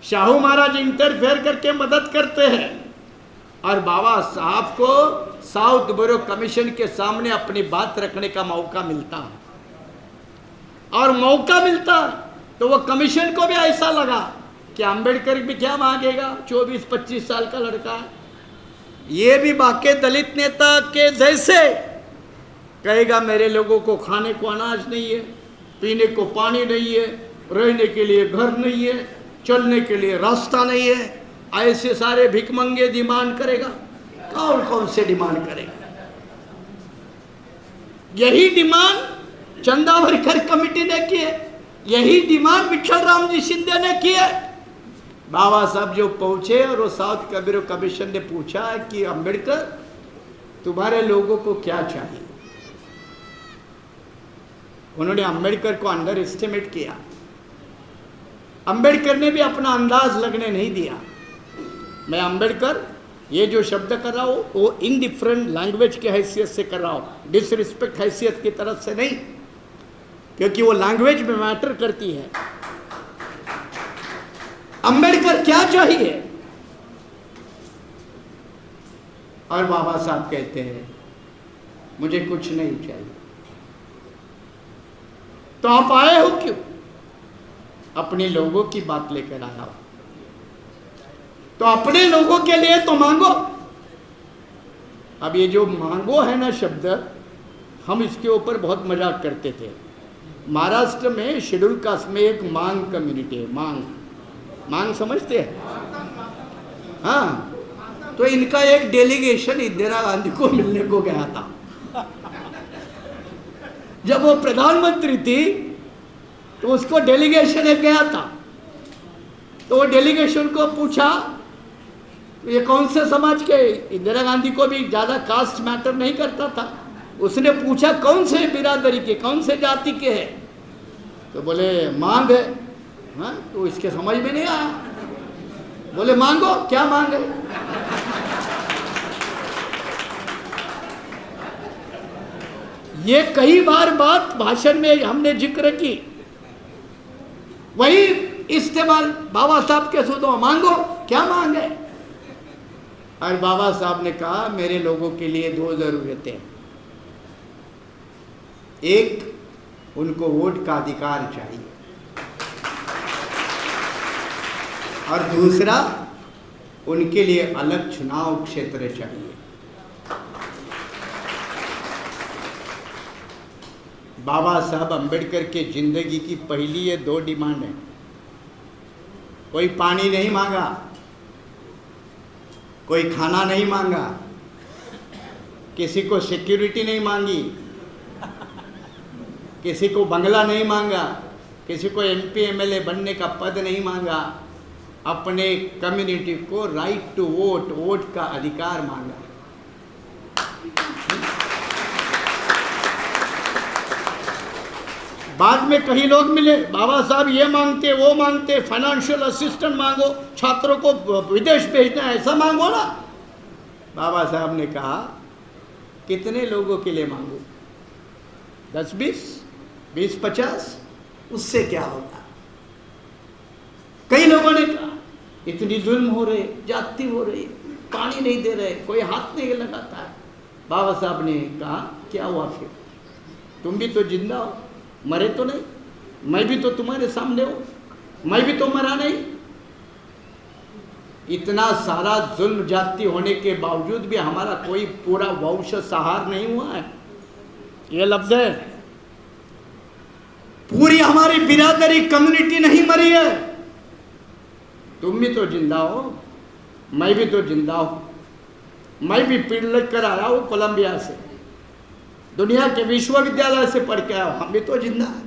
शाहू महाराज इंटरफेयर करके मदद करते हैं और बाबा साहब को साउथ ब्यूरो कमीशन के सामने अपनी बात रखने का मौका मिलता है। और मौका मिलता तो वो कमीशन को भी ऐसा लगा कि अंबेडकर भी क्या मांगेगा, 24-25 साल का लड़का है, ये भी बाकी दलित नेता के जैसे कहेगा मेरे लोगों को खाने को अनाज नहीं है, पीने को पानी नहीं है, रहने के लिए घर नहीं है, चलने के लिए रास्ता नहीं है, ऐसे सारे भिखमंगे डिमांड करेगा। कौन कौन से डिमांड करेगा? यही डिमांड चंदावरकर कमेटी ने की है, यही डिमांड विठल राम जी शिंदे ने की है। बाबा साहब जो पहुंचे और वो साउथ ब्यूरो कमीशन ने पूछा कि अंबेडकर तुम्हारे लोगों को क्या चाहिए। उन्होंने अंबेडकर को अंडर एस्टिमेट किया। अंबेडकर ने भी अपना अंदाज लगने नहीं दिया। मैं अंबेडकर ये जो शब्द कर रहा हूँ वो इनडिफरेंट लैंग्वेज की हैसियत से कर रहा हूँ, डिसरिस्पेक्ट हैसियत की तरफ से नहीं, क्योंकि वो लैंग्वेज में मैटर करती है। अंबेडकर क्या चाहिए? और बाबा साहब कहते हैं मुझे कुछ नहीं चाहिए। तो आप आए हो क्यों? अपने लोगों की बात लेकर आया हो, तो अपने लोगों के लिए तो मांगो। अब ये जो मांगो है ना शब्द, हम इसके ऊपर बहुत मजाक करते थे। महाराष्ट्र में शेड्यूल कास्ट में एक मांग कम्युनिटी है, मांग समझते हैं? हाँ, तो इनका एक डेलीगेशन इंदिरा गांधी को मिलने को गया था। जब वो प्रधानमंत्री थी तो उसको डेलीगेशन एक गया था, तो वो डेलीगेशन को पूछा ये कौन से समाज के? इंदिरा गांधी को भी ज़्यादा कास्ट मैटर नहीं करता था। उसने पूछा कौन से बिरादरी के, कौन से जाति के हैं? तो बोले मांग है। हाँ, तो इसके समझ में नहीं आया। बोले मांगो, क्या मांग है? ये कई बार बात भाषण में हमने जिक्र की, वही इस्तेमाल बाबा साहब के शब्दों, मांगो, क्या मांग है? और बाबा साहब ने कहा मेरे लोगों के लिए दो जरूरतें। एक, उनको वोट का अधिकार चाहिए, और दूसरा, उनके लिए अलग चुनाव क्षेत्र चाहिए। बाबा साहब अंबेडकर के जिंदगी की पहली ये दो डिमांड है। कोई पानी नहीं मांगा, कोई खाना नहीं मांगा, किसी को सिक्योरिटी नहीं मांगी, किसी को बंगला नहीं मांगा, किसी को एमपी एमएलए बनने का पद नहीं मांगा। अपने कम्युनिटी को राइट टू वोट, वोट का अधिकार मांगा। बाद में कई लोग मिले, बाबा साहब ये मांगते वो मांगते, फाइनेंशियल असिस्टेंट मांगो, छात्रों को विदेश भेजना, ऐसा मांगो ना। बाबा साहब ने कहा कितने लोगों के लिए मांगो? 10-20, 20-50, उससे क्या होगा? कई लोगों ने कहा इतनी जुल्म हो रही, जाति हो रही, पानी नहीं दे रहे, कोई हाथ नहीं लगाता है। बाबा साहब ने कहा क्या हुआ फिर? तुम भी तो जिंदा हो, मरे तो नहीं। मैं भी तो तुम्हारे सामने हूँ, मैं भी तो मरा नहीं। इतना सारा जुल्म जाति होने के बावजूद भी हमारा कोई पूरा वंश सहार नहीं हुआ है। ये लफ्ज है, पूरी हमारी बिरादरी कम्युनिटी नहीं मरी है। तुम भी तो जिंदा हो, मैं भी तो जिंदा हूं, मैं भी पढ़ लिख कर आया हूं कोलंबिया से, दुनिया के विश्वविद्यालय से पढ़ के आया हूं, हम भी तो जिंदा हैं।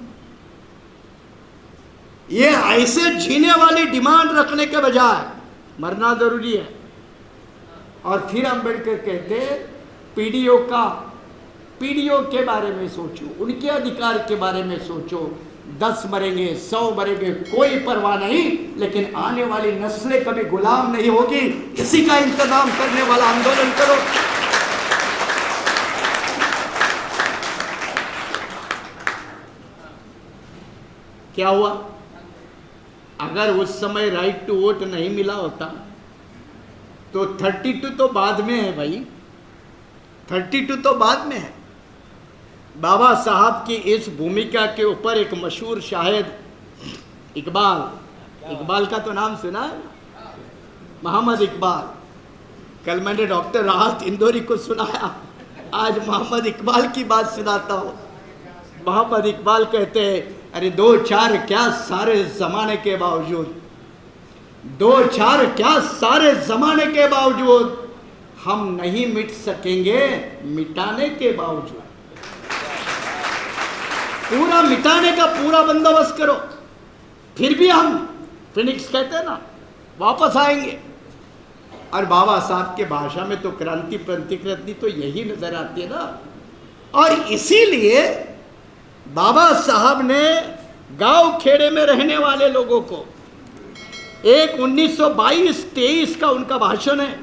ये ऐसे जीने वाली डिमांड रखने के बजाय मरना जरूरी है। और फिर अम्बेडकर कहते पीढ़ियों के बारे में सोचो, उनके अधिकार के बारे में सोचो। 10 मरेंगे, 100 मरेंगे, कोई परवाह नहीं, लेकिन आने वाली नस्लें कभी गुलाम नहीं होगी। इसी का इंतजाम करने वाला आंदोलन करो। क्या हुआ? अगर उस समय राइट टू वोट नहीं मिला होता तो 32 तो बाद में है भाई, 32 तो बाद में है। बाबा साहब की इस भूमिका के ऊपर एक मशहूर शायर इकबाल का तो नाम सुना है, मोहम्मद इकबाल। कल मैंने डॉक्टर राहत इंदौरी को सुनाया, आज मोहम्मद इकबाल की बात सुनाता हूँ। मोहम्मद इकबाल कहते हैं, अरे 2-4 क्या सारे जमाने के बावजूद, 2-4 क्या सारे जमाने के बावजूद हम नहीं मिट सकेंगे मिटाने के बावजूद। पूरा मिटाने का पूरा बंदोबस्त करो, फिर भी हम फिनिक्स कहते हैं ना, वापस आएंगे। और बाबा साहब के भाषा में तो क्रांति प्रतिकृति तो यही नजर आती है ना। और इसीलिए बाबा साहब ने गांव खेड़े में रहने वाले लोगों को, एक 1922-23 का उनका भाषण है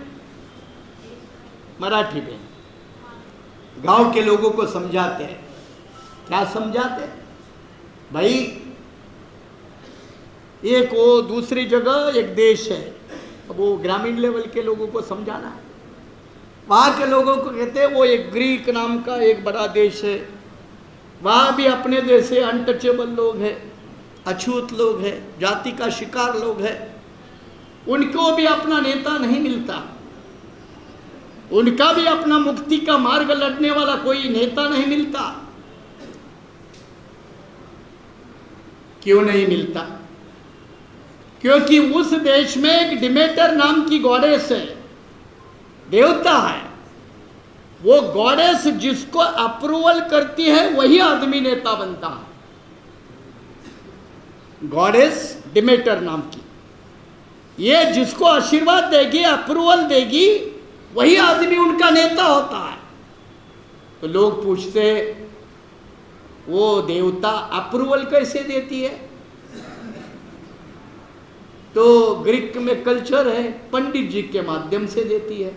मराठी में, गांव के लोगों को समझाते हैं। क्या समझाते हैं भाई? एक वो दूसरी जगह एक देश है, वो ग्रामीण लेवल के लोगों को समझाना है। वहां के लोगों को कहते हैं वो एक ग्रीक नाम का एक बड़ा देश है, वहाँ भी अपने जैसे अनटचेबल लोग हैं, अछूत लोग हैं, जाति का शिकार लोग हैं। उनको भी अपना नेता नहीं मिलता, उनका भी अपना मुक्ति का मार्ग लड़ने वाला कोई नेता नहीं मिलता। क्यों नहीं मिलता? क्योंकि उस देश में एक डिमेटर नाम की गॉडेस है, देवता है। वो गॉडेस जिसको अप्रूवल करती है वही आदमी नेता बनता है। गॉडेस डिमेटर नाम की, ये जिसको आशीर्वाद देगी, अप्रूवल देगी, वही आदमी उनका नेता होता है। तो लोग पूछते वो देवता अप्रूवल कैसे देती है? तो ग्रीक में कल्चर है, पंडित जी के माध्यम से देती है,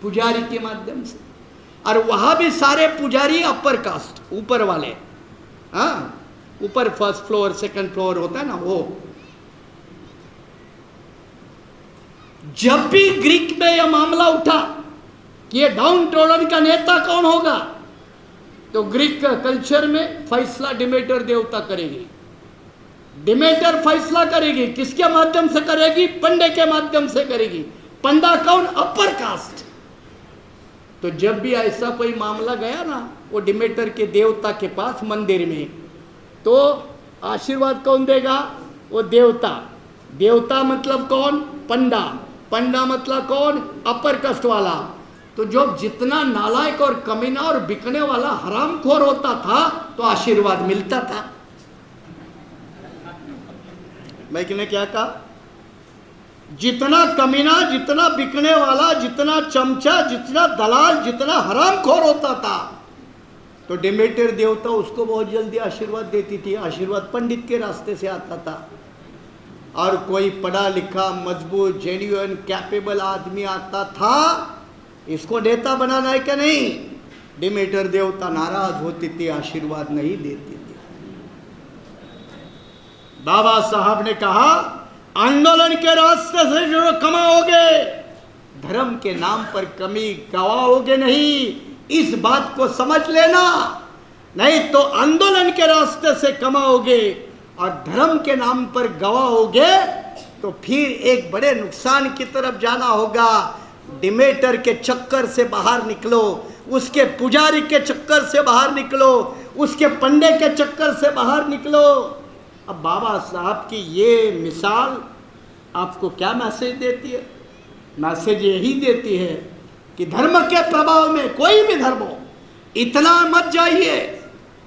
पुजारी के माध्यम से। और वहां भी सारे पुजारी अपर कास्ट, ऊपर वाले, हाँ, ऊपर फर्स्ट फ्लोर सेकंड फ्लोर होता है ना वो। जब भी ग्रीक में यह मामला उठा कि ये डाउन टोडन का नेता कौन होगा, तो ग्रीक कल्चर में फैसला डिमेटर देवता करेगी। डिमेटर फैसला करेगी, किसके माध्यम से करेगी? पंडे के माध्यम से करेगी। पंडा कौन? Upper caste. तो जब भी ऐसा कोई मामला गया ना वो डिमेटर के देवता के पास मंदिर में, तो आशीर्वाद कौन देगा? वो देवता। देवता मतलब कौन? पंडा। पंडा मतलब कौन? अपर कास्ट वाला। तो जब जितना नालायक और कमीना और बिकने वाला हरामखोर होता था तो आशीर्वाद मिलता था। मैं किने क्या कहा? जितना कमीना, जितना बिकने वाला, जितना चमचा, जितना दलाल, जितना हरामखोर होता था, तो डिमेटर देवता उसको बहुत जल्दी आशीर्वाद देती थी। आशीर्वाद पंडित के रास्ते से आता था। और कोई पढ़ा लिखा, मजबूत, जेन्युइन, कैपेबल आदमी आता था, इसको नेता बनाना है क्या? नहीं। डिमेटर देवता नाराज होती थी, आशीर्वाद नहीं देती थी। बाबा साहब ने कहा, आंदोलन के रास्ते से जो कमाओगे, धर्म के नाम पर कमी गवाओगे नहीं। इस बात को समझ लेना, नहीं तो आंदोलन के रास्ते से कमाओगे और धर्म के नाम पर गवाओगे तो फिर एक बड़े नुकसान की तरफ जाना होगा। डिमेटर के चक्कर से बाहर निकलो, उसके पुजारी के चक्कर से बाहर निकलो, उसके पंडे के चक्कर से बाहर निकलो। अब बाबा साहब की ये मिसाल आपको क्या मैसेज देती है? मैसेज यही देती है कि धर्म के प्रभाव में, कोई भी धर्म हो, इतना मत जाइए।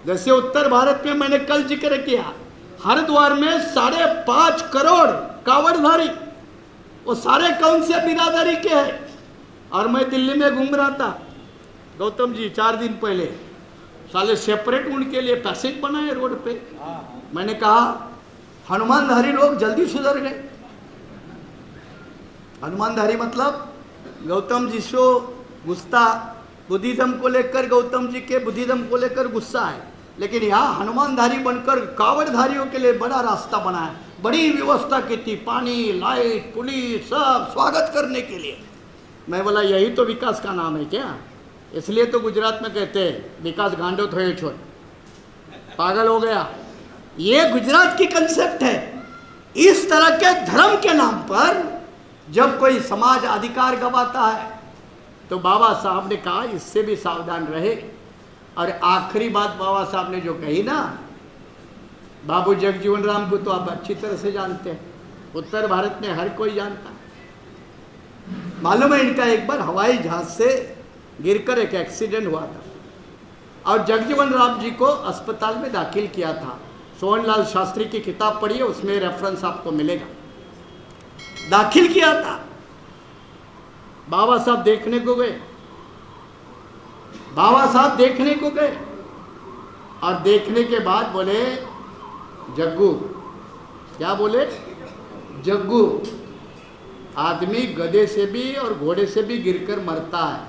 जैसे उत्तर भारत में मैंने कल जिक्र किया, हरिद्वार में 5.5 करोड़ कावड़धारी, वो सारे कौन से बिरादरी के हैं? और मैं दिल्ली में घूम रहा था, गौतम जी 4 दिन पहले, साले सेपरेट उनके लिए पैसेज बनाए रोड पे। मैंने कहा हनुमानधारी लोग जल्दी सुधर गए। हनुमानधारी मतलब गौतम जी से गुस्सा, बुद्धिज्म को लेकर गौतम जी के बुद्धिज्म को लेकर गुस्सा है, लेकिन यहाँ हनुमानधारी बनकर कावड़धारियों के लिए बड़ा रास्ता बनाया, बड़ी व्यवस्था की थी, पानी, लाइट, पुलिस, सब स्वागत करने के लिए। मैं बोला यही तो विकास का नाम है क्या? इसलिए तो गुजरात में कहते हैं विकास गांडो थोड़े छोड़, पागल हो गया। ये गुजरात की कंसेप्ट है। इस तरह के धर्म के नाम पर जब कोई समाज अधिकार गवाता है तो बाबा साहब ने कहा इससे भी सावधान रहे। और आखिरी बात बाबा साहब ने जो कही ना, बाबू जगजीवन राम को तो आप अच्छी तरह से जानते हैं, उत्तर भारत में हर कोई जानता है। मालूम है इनका एक बार हवाई जहाज से गिरकर एक एक्सीडेंट हुआ था और जगजीवन राम जी को अस्पताल में दाखिल किया था। सोहनलाल शास्त्री की किताब पढ़िए, उसमें रेफरेंस आपको मिलेगा। दाखिल किया था, बाबा साहब देखने को गए, बाबा साहब देखने को गए और देखने के बाद बोले जग्गू, क्या बोले? जग्गू, आदमी गधे से भी और घोड़े से भी गिरकर मरता है,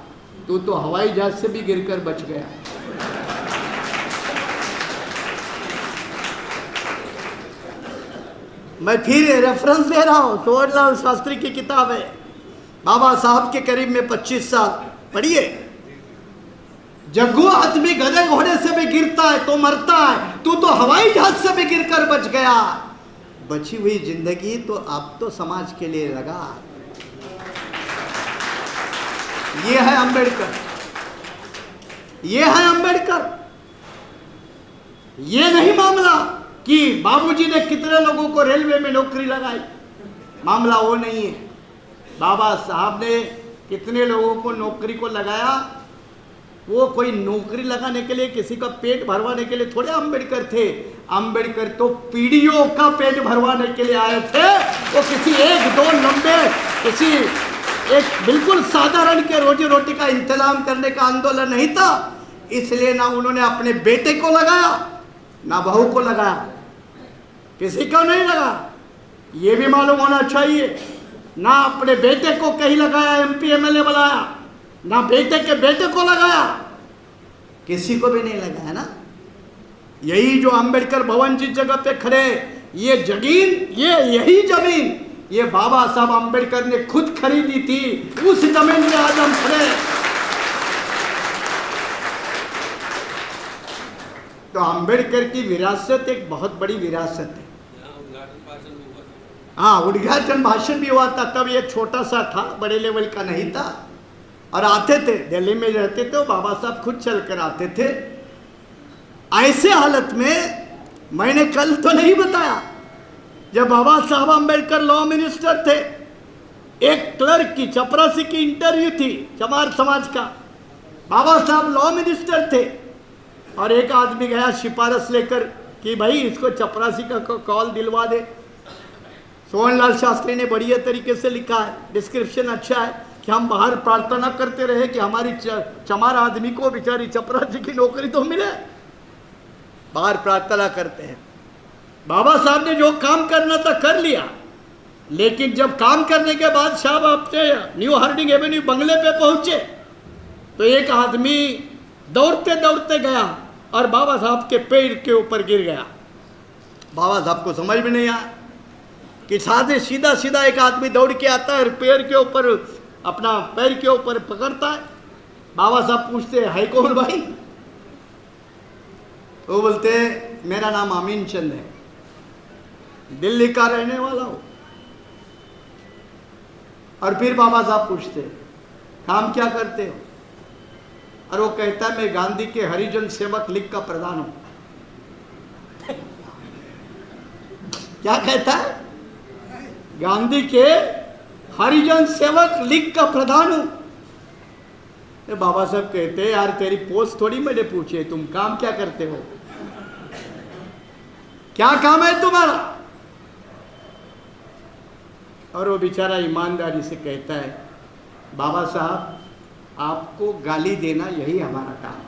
तू तो हवाई जहाज से भी गिरकर बच गया। मैं फिर रेफरेंस दे रहा हूं, सोहनलाल शास्त्री की किताब है, बाबा साहब के करीब में 25 साल, पढ़िए। जग्गू, आदमी गधे घोड़े से भी गिरता है तो मरता है, तू तो हवाई जहाज से भी गिरकर बच गया। बची हुई जिंदगी तो अब तो समाज के लिए लगा। ये है अंबेडकर, ये है अंबेडकर। ये नहीं मामला कि बाबूजी ने कितने लोगों को रेलवे में नौकरी लगाई, मामला वो नहीं है। बाबा साहब ने कितने लोगों को नौकरी को लगाया, वो कोई नौकरी लगाने के लिए, किसी का पेट भरवाने के लिए थोड़े अंबेडकर थे। अंबेडकर तो पीढ़ियों का पेट भरवाने के लिए आए थे। वो किसी एक दो लंबे, किसी एक बिल्कुल साधारण के रोजी रोटी का इंतजाम करने का आंदोलन नहीं था। इसलिए ना उन्होंने अपने बेटे को लगाया, ना बहू को लगाया, किसी को नहीं लगा। ये भी मालूम होना चाहिए, ना अपने बेटे को कहीं लगाया, एमपी एमएलए बनाया, ना बेटे के बेटे को लगाया, किसी को भी नहीं लगाया ना। यही जो अंबेडकर भवन जिस जगह पे खड़े, ये जमीन, यही जमीन ये बाबा साहब अंबेडकर ने खुद खरीदी थी। उस जमीन में आज हम खड़े। तो अंबेडकर की विरासत एक बहुत बड़ी विरासत है। हाँ, उद्घाटन भाषण भी हुआ था, तब ये छोटा सा था, बड़े लेवल का नहीं था। और आते थे, दिल्ली में रहते थे, बाबा साहब खुद चल कर आते थे। ऐसे हालत में मैंने कल तो नहीं बताया, जब बाबा साहब अंबेडकर लॉ मिनिस्टर थे, एक क्लर्क की चपरासी की इंटरव्यू थी, चमार समाज का। बाबा साहब लॉ मिनिस्टर थे और एक आदमी गया सिफारिश लेकर कि भाई इसको चपरासी का कॉल दिलवा दे। सोहनलाल शास्त्री ने बढ़िया तरीके से लिखा है, डिस्क्रिप्शन अच्छा है कि हम बाहर प्रार्थना करते रहे कि हमारी चमार आदमी को बेचारी चपरासी की नौकरी तो मिले, बाहर प्रार्थना करते हैं। बाबा साहब ने जो काम करना था कर लिया, लेकिन जब काम करने के बाद साहब आपसे न्यू हार्डिंग एवेन्यू बंगले पे पहुंचे तो एक आदमी दौड़ते दौड़ते गया और बाबा साहब के पैर के ऊपर गिर गया। बाबा साहब को समझ में नहीं आया कि साधे सीधा सीधा एक आदमी दौड़ के आता है और पैर के ऊपर, अपना पैर के ऊपर पकड़ता है। बाबा साहब पूछते है कौन भाई? वो बोलते मेरा नाम अमीन चंद है, दिल्ली का रहने वाला हूँ। और फिर बाबा साहब पूछते काम क्या करते हो, और वो कहता है मैं गांधी के हरिजन सेवक लीग का प्रधान हूं। क्या कहता है? गांधी के हरिजन सेवक लीग का प्रधान हूं। बाबा साहब कहते यार तेरी पोस्ट थोड़ी मैंने पूछी है, तुम काम क्या करते हो, क्या काम है तुम्हारा? और वो बेचारा ईमानदारी से कहता है बाबा साहब आपको गाली देना यही हमारा काम है,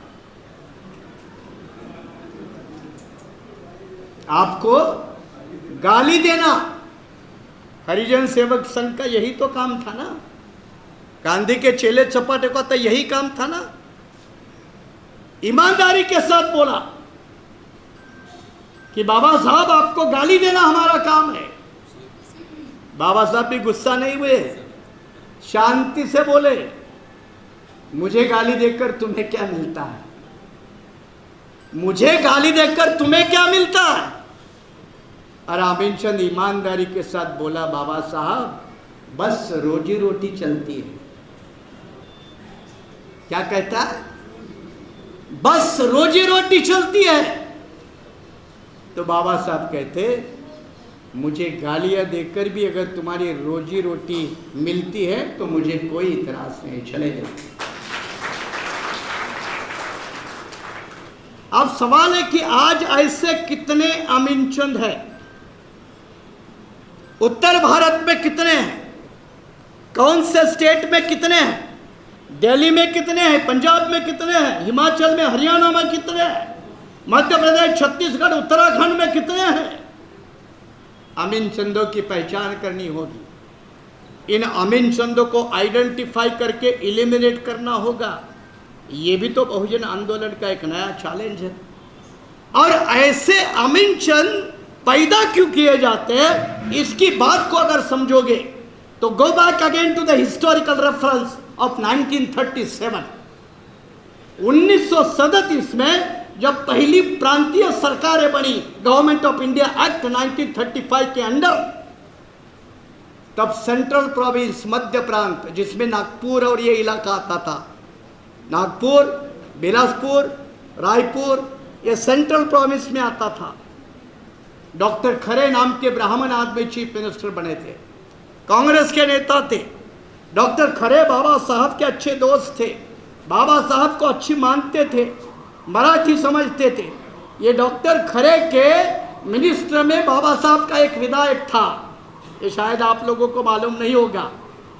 आपको गाली देना हरिजन सेवक संघ का यही तो काम था ना, गांधी के चेले चपाटे का तो यही काम था ना। ईमानदारी के साथ बोला कि बाबा साहब आपको गाली देना हमारा काम है। बाबा साहब भी गुस्सा नहीं हुए, शांति से बोले मुझे गाली देकर तुम्हें क्या मिलता है, मुझे गाली देकर तुम्हें क्या मिलता है? और अमीनचंद ईमानदारी के साथ बोला बाबा साहब बस रोजी रोटी चलती है। क्या कहता है? बस रोजी रोटी चलती है। तो बाबा साहब कहते मुझे गालियां देकर भी अगर तुम्हारी रोजी रोटी मिलती है तो मुझे कोई इतराज नहीं, चले जाओ। अब सवाल है कि आज ऐसे कितने अमीनचंद है? उत्तर भारत में कितने हैं? कौन से स्टेट में कितने हैं? दिल्ली में कितने हैं? पंजाब में कितने हैं? हिमाचल में, हरियाणा में कितने हैं? मध्य प्रदेश, छत्तीसगढ़, उत्तराखंड में कितने हैं? अमीनचंदों की पहचान करनी होगी, इन अमीनचंदों को आइडेंटिफाई करके एलिमिनेट करना होगा। ये भी तो बहुजन आंदोलन का एक नया चैलेंज है। और ऐसे अमीनचंद पैदा क्यों किए जाते हैं, इसकी बात को अगर समझोगे तो go back again to the historical reference of 1937। 1937 में जब पहली प्रांतीय सरकारें बनी, गवर्नमेंट ऑफ इंडिया एक्ट 1935 के अंडर, तब सेंट्रल प्रोविंस मध्य प्रांत जिसमें नागपुर और ये इलाका आता था, नागपुर, बिलासपुर, रायपुर, ये सेंट्रल प्रोविंस में आता था। डॉक्टर खरे नाम के ब्राह्मण आदमी चीफ मिनिस्टर बने थे, कांग्रेस के नेता थे। डॉक्टर खरे बाबा साहब के अच्छे दोस्त थे, बाबा साहब को अच्छी मानते थे, मराठी समझते थे। ये डॉक्टर खरे के मिनिस्टर में बाबा साहब का एक विधायक था, ये शायद आप लोगों को मालूम नहीं होगा,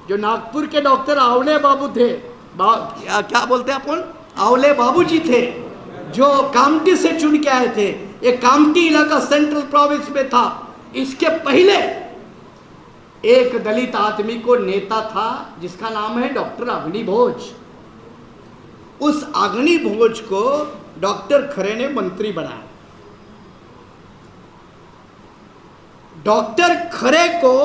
जो नागपुर के डॉक्टर आवले बाबू थे। क्या बोलते हैं अपन, आवले बाबू जी थे, जो कामटी से चुन के आए थे। ये कामटी इलाका सेंट्रल प्रोविंस में था। इसके पहले एक दलित आदमी को नेता था जिसका नाम है डॉक्टर अग्निभोज। उस अग्निभोज को डॉक्टर खरे ने मंत्री बनाया। डॉक्टर खरे को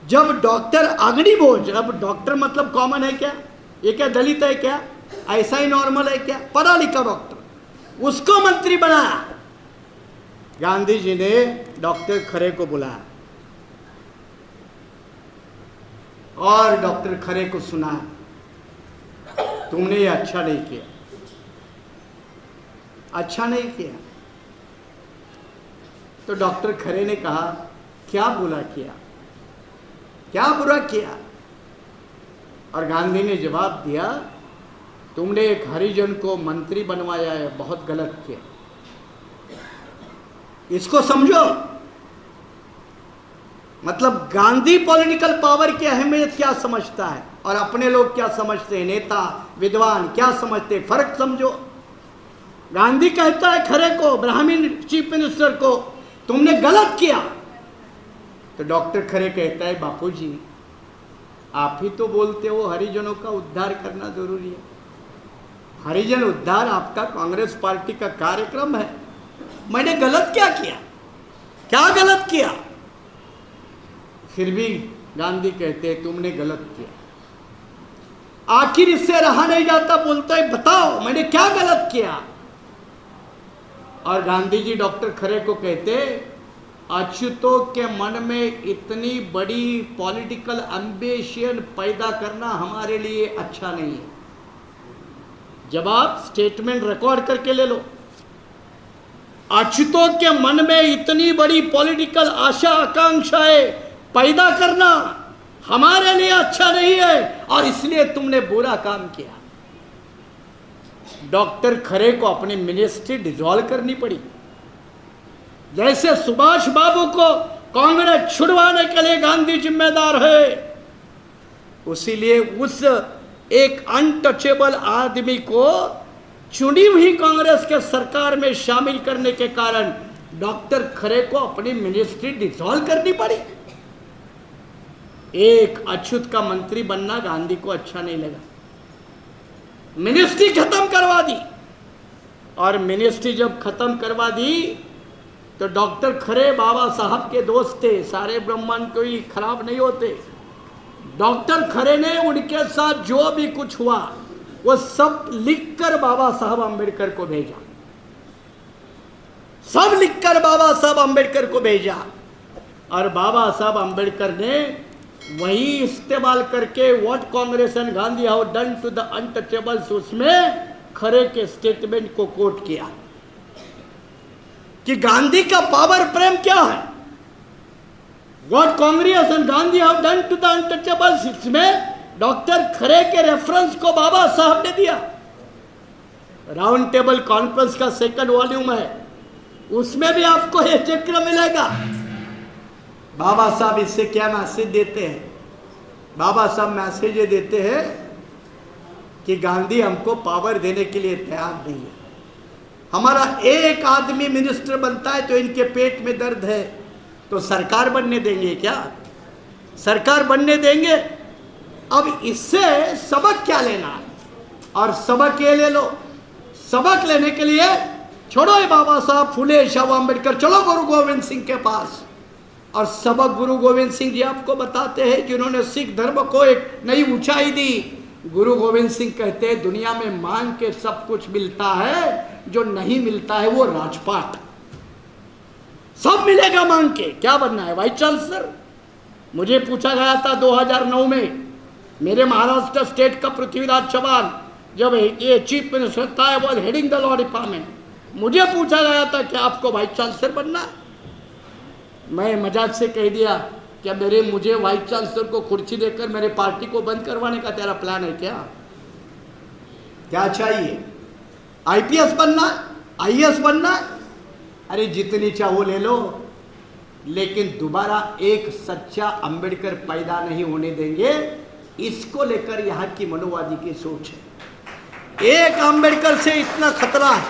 जब डॉक्टर अग्निभोज, अब डॉक्टर मतलब कॉमन है क्या, ये क्या दलित है क्या, ऐसा ही नॉर्मल है क्या, पढ़ा लिखा डॉक्टर, उसको मंत्री बनाया। गांधी जी ने डॉक्टर खरे को बुलाया और डॉक्टर खरे को सुना तुमने ये अच्छा नहीं किया, अच्छा नहीं किया। तो डॉक्टर खरे ने कहा क्या बुरा किया, क्या बुरा किया? और गांधी ने जवाब दिया तुमने एक हरिजन को मंत्री बनवाया है, बहुत गलत किया। इसको समझो, मतलब गांधी पॉलिटिकल पावर की अहमियत क्या समझता है और अपने लोग क्या समझते हैं, नेता विद्वान क्या समझते हैं, फर्क समझो। गांधी कहता है खरे को, ब्राह्मण चीफ मिनिस्टर को, तुमने गलत किया। तो डॉक्टर खरे कहता है बापूजी आप ही तो बोलते हो हरिजनों का उद्धार करना जरूरी है, हरिजन उद्धार आपका कांग्रेस पार्टी का कार्यक्रम है, मैंने गलत क्या किया, क्या गलत किया? फिर भी गांधी कहते हैं तुमने गलत किया। आखिर इससे रहा नहीं जाता, बोलता है बताओ मैंने क्या गलत किया? और गांधी जी डॉक्टर खरे को कहते अच्युतों के मन में इतनी बड़ी पॉलिटिकल एम्बिशन पैदा करना हमारे लिए अच्छा नहीं है। जब आप स्टेटमेंट रिकॉर्ड करके ले लो, अच्युतों के मन में इतनी बड़ी पॉलिटिकल आशा आकांक्षाएं पैदा करना हमारे लिए अच्छा नहीं है और इसलिए तुमने बुरा काम किया। डॉक्टर खरे को अपनी मिनिस्ट्री डिसॉल्व करनी पड़ी। जैसे सुभाष बाबू को कांग्रेस छुड़वाने के लिए गांधी जिम्मेदार है, उसीलिए उस एक अनटचेबल आदमी को चुनी हुई कांग्रेस के सरकार में शामिल करने के कारण डॉक्टर खरे को अपनी मिनिस्ट्री डिसॉल्व करनी पड़ी। एक अच्युत का मंत्री बनना गांधी को अच्छा नहीं लगा, मिनिस्ट्री खत्म करवा दी। और मिनिस्ट्री जब खत्म करवा दी तो डॉक्टर खरे बाबा साहब के दोस्त थे, सारे ब्राह्मण कोई खराब नहीं होते। डॉक्टर खरे ने उनके साथ जो भी कुछ हुआ वो सब लिखकर बाबा साहब अंबेडकर को भेजा, सब लिखकर बाबा साहब अंबेडकर को भेजा। और बाबा साहब अंबेडकर ने वही इस्तेमाल करके what Congress and Gandhi have done to the untouchables, उसमें खरे के स्टेटमेंट को कोट किया कि गांधी का पावर प्रेम क्या है। What Congress and Gandhi have done to the untouchables, इसमें डॉक्टर खरे के रेफरेंस को बाबा साहब ने दिया। राउंड टेबल कॉन्फ्रेंस का सेकंड वॉल्यूम है, उसमें भी आपको यह जिक्र मिलेगा। बाबा साहब इससे क्या मैसेज देते हैं? बाबा साहब मैसेज ये देते हैं कि गांधी हमको पावर देने के लिए तैयार नहीं है। हमारा एक आदमी मिनिस्टर बनता है तो इनके पेट में दर्द है, तो सरकार बनने देंगे क्या? सरकार बनने देंगे? अब इससे सबक क्या लेना है? और सबक ये ले लो, सबक लेने के लिए छोड़ो ये बाबा साहब फुले शाह अम्बेडकर, चलो गुरु गोविंद सिंह के पास। और सबक गुरु गोविंद सिंह जी आपको बताते हैं, जिन्होंने सिख धर्म को एक नई ऊंचाई दी। गुरु गोविंद सिंह कहते हैं दुनिया में मांग के सब कुछ मिलता है, जो नहीं मिलता है वो राजपाट। सब मिलेगा मांग के, क्या बनना है? Vice chancellor. मुझे पूछा गया था 2009 में, मेरे महाराष्ट्र स्टेट का पृथ्वीराज चौहान जब ये चीफ मिनिस्टर था, was heading the law department, मुझे पूछा गया था कि आपको वाइस चांसलर बनना है? मैं मजाक से कह दिया क्या मुझे वाइस चांसलर को कुर्सी देकर मेरे पार्टी को बंद करवाने का तेरा प्लान है क्या? क्या चाहिए? आईपीएस बनना, आईएएस बनना? अरे जितनी चाहो ले लो, लेकिन दोबारा एक सच्चा अंबेडकर पैदा नहीं होने देंगे। इसको लेकर यहाँ की मनोवादी की सोच है। एक अंबेडकर से इतना खतरा है,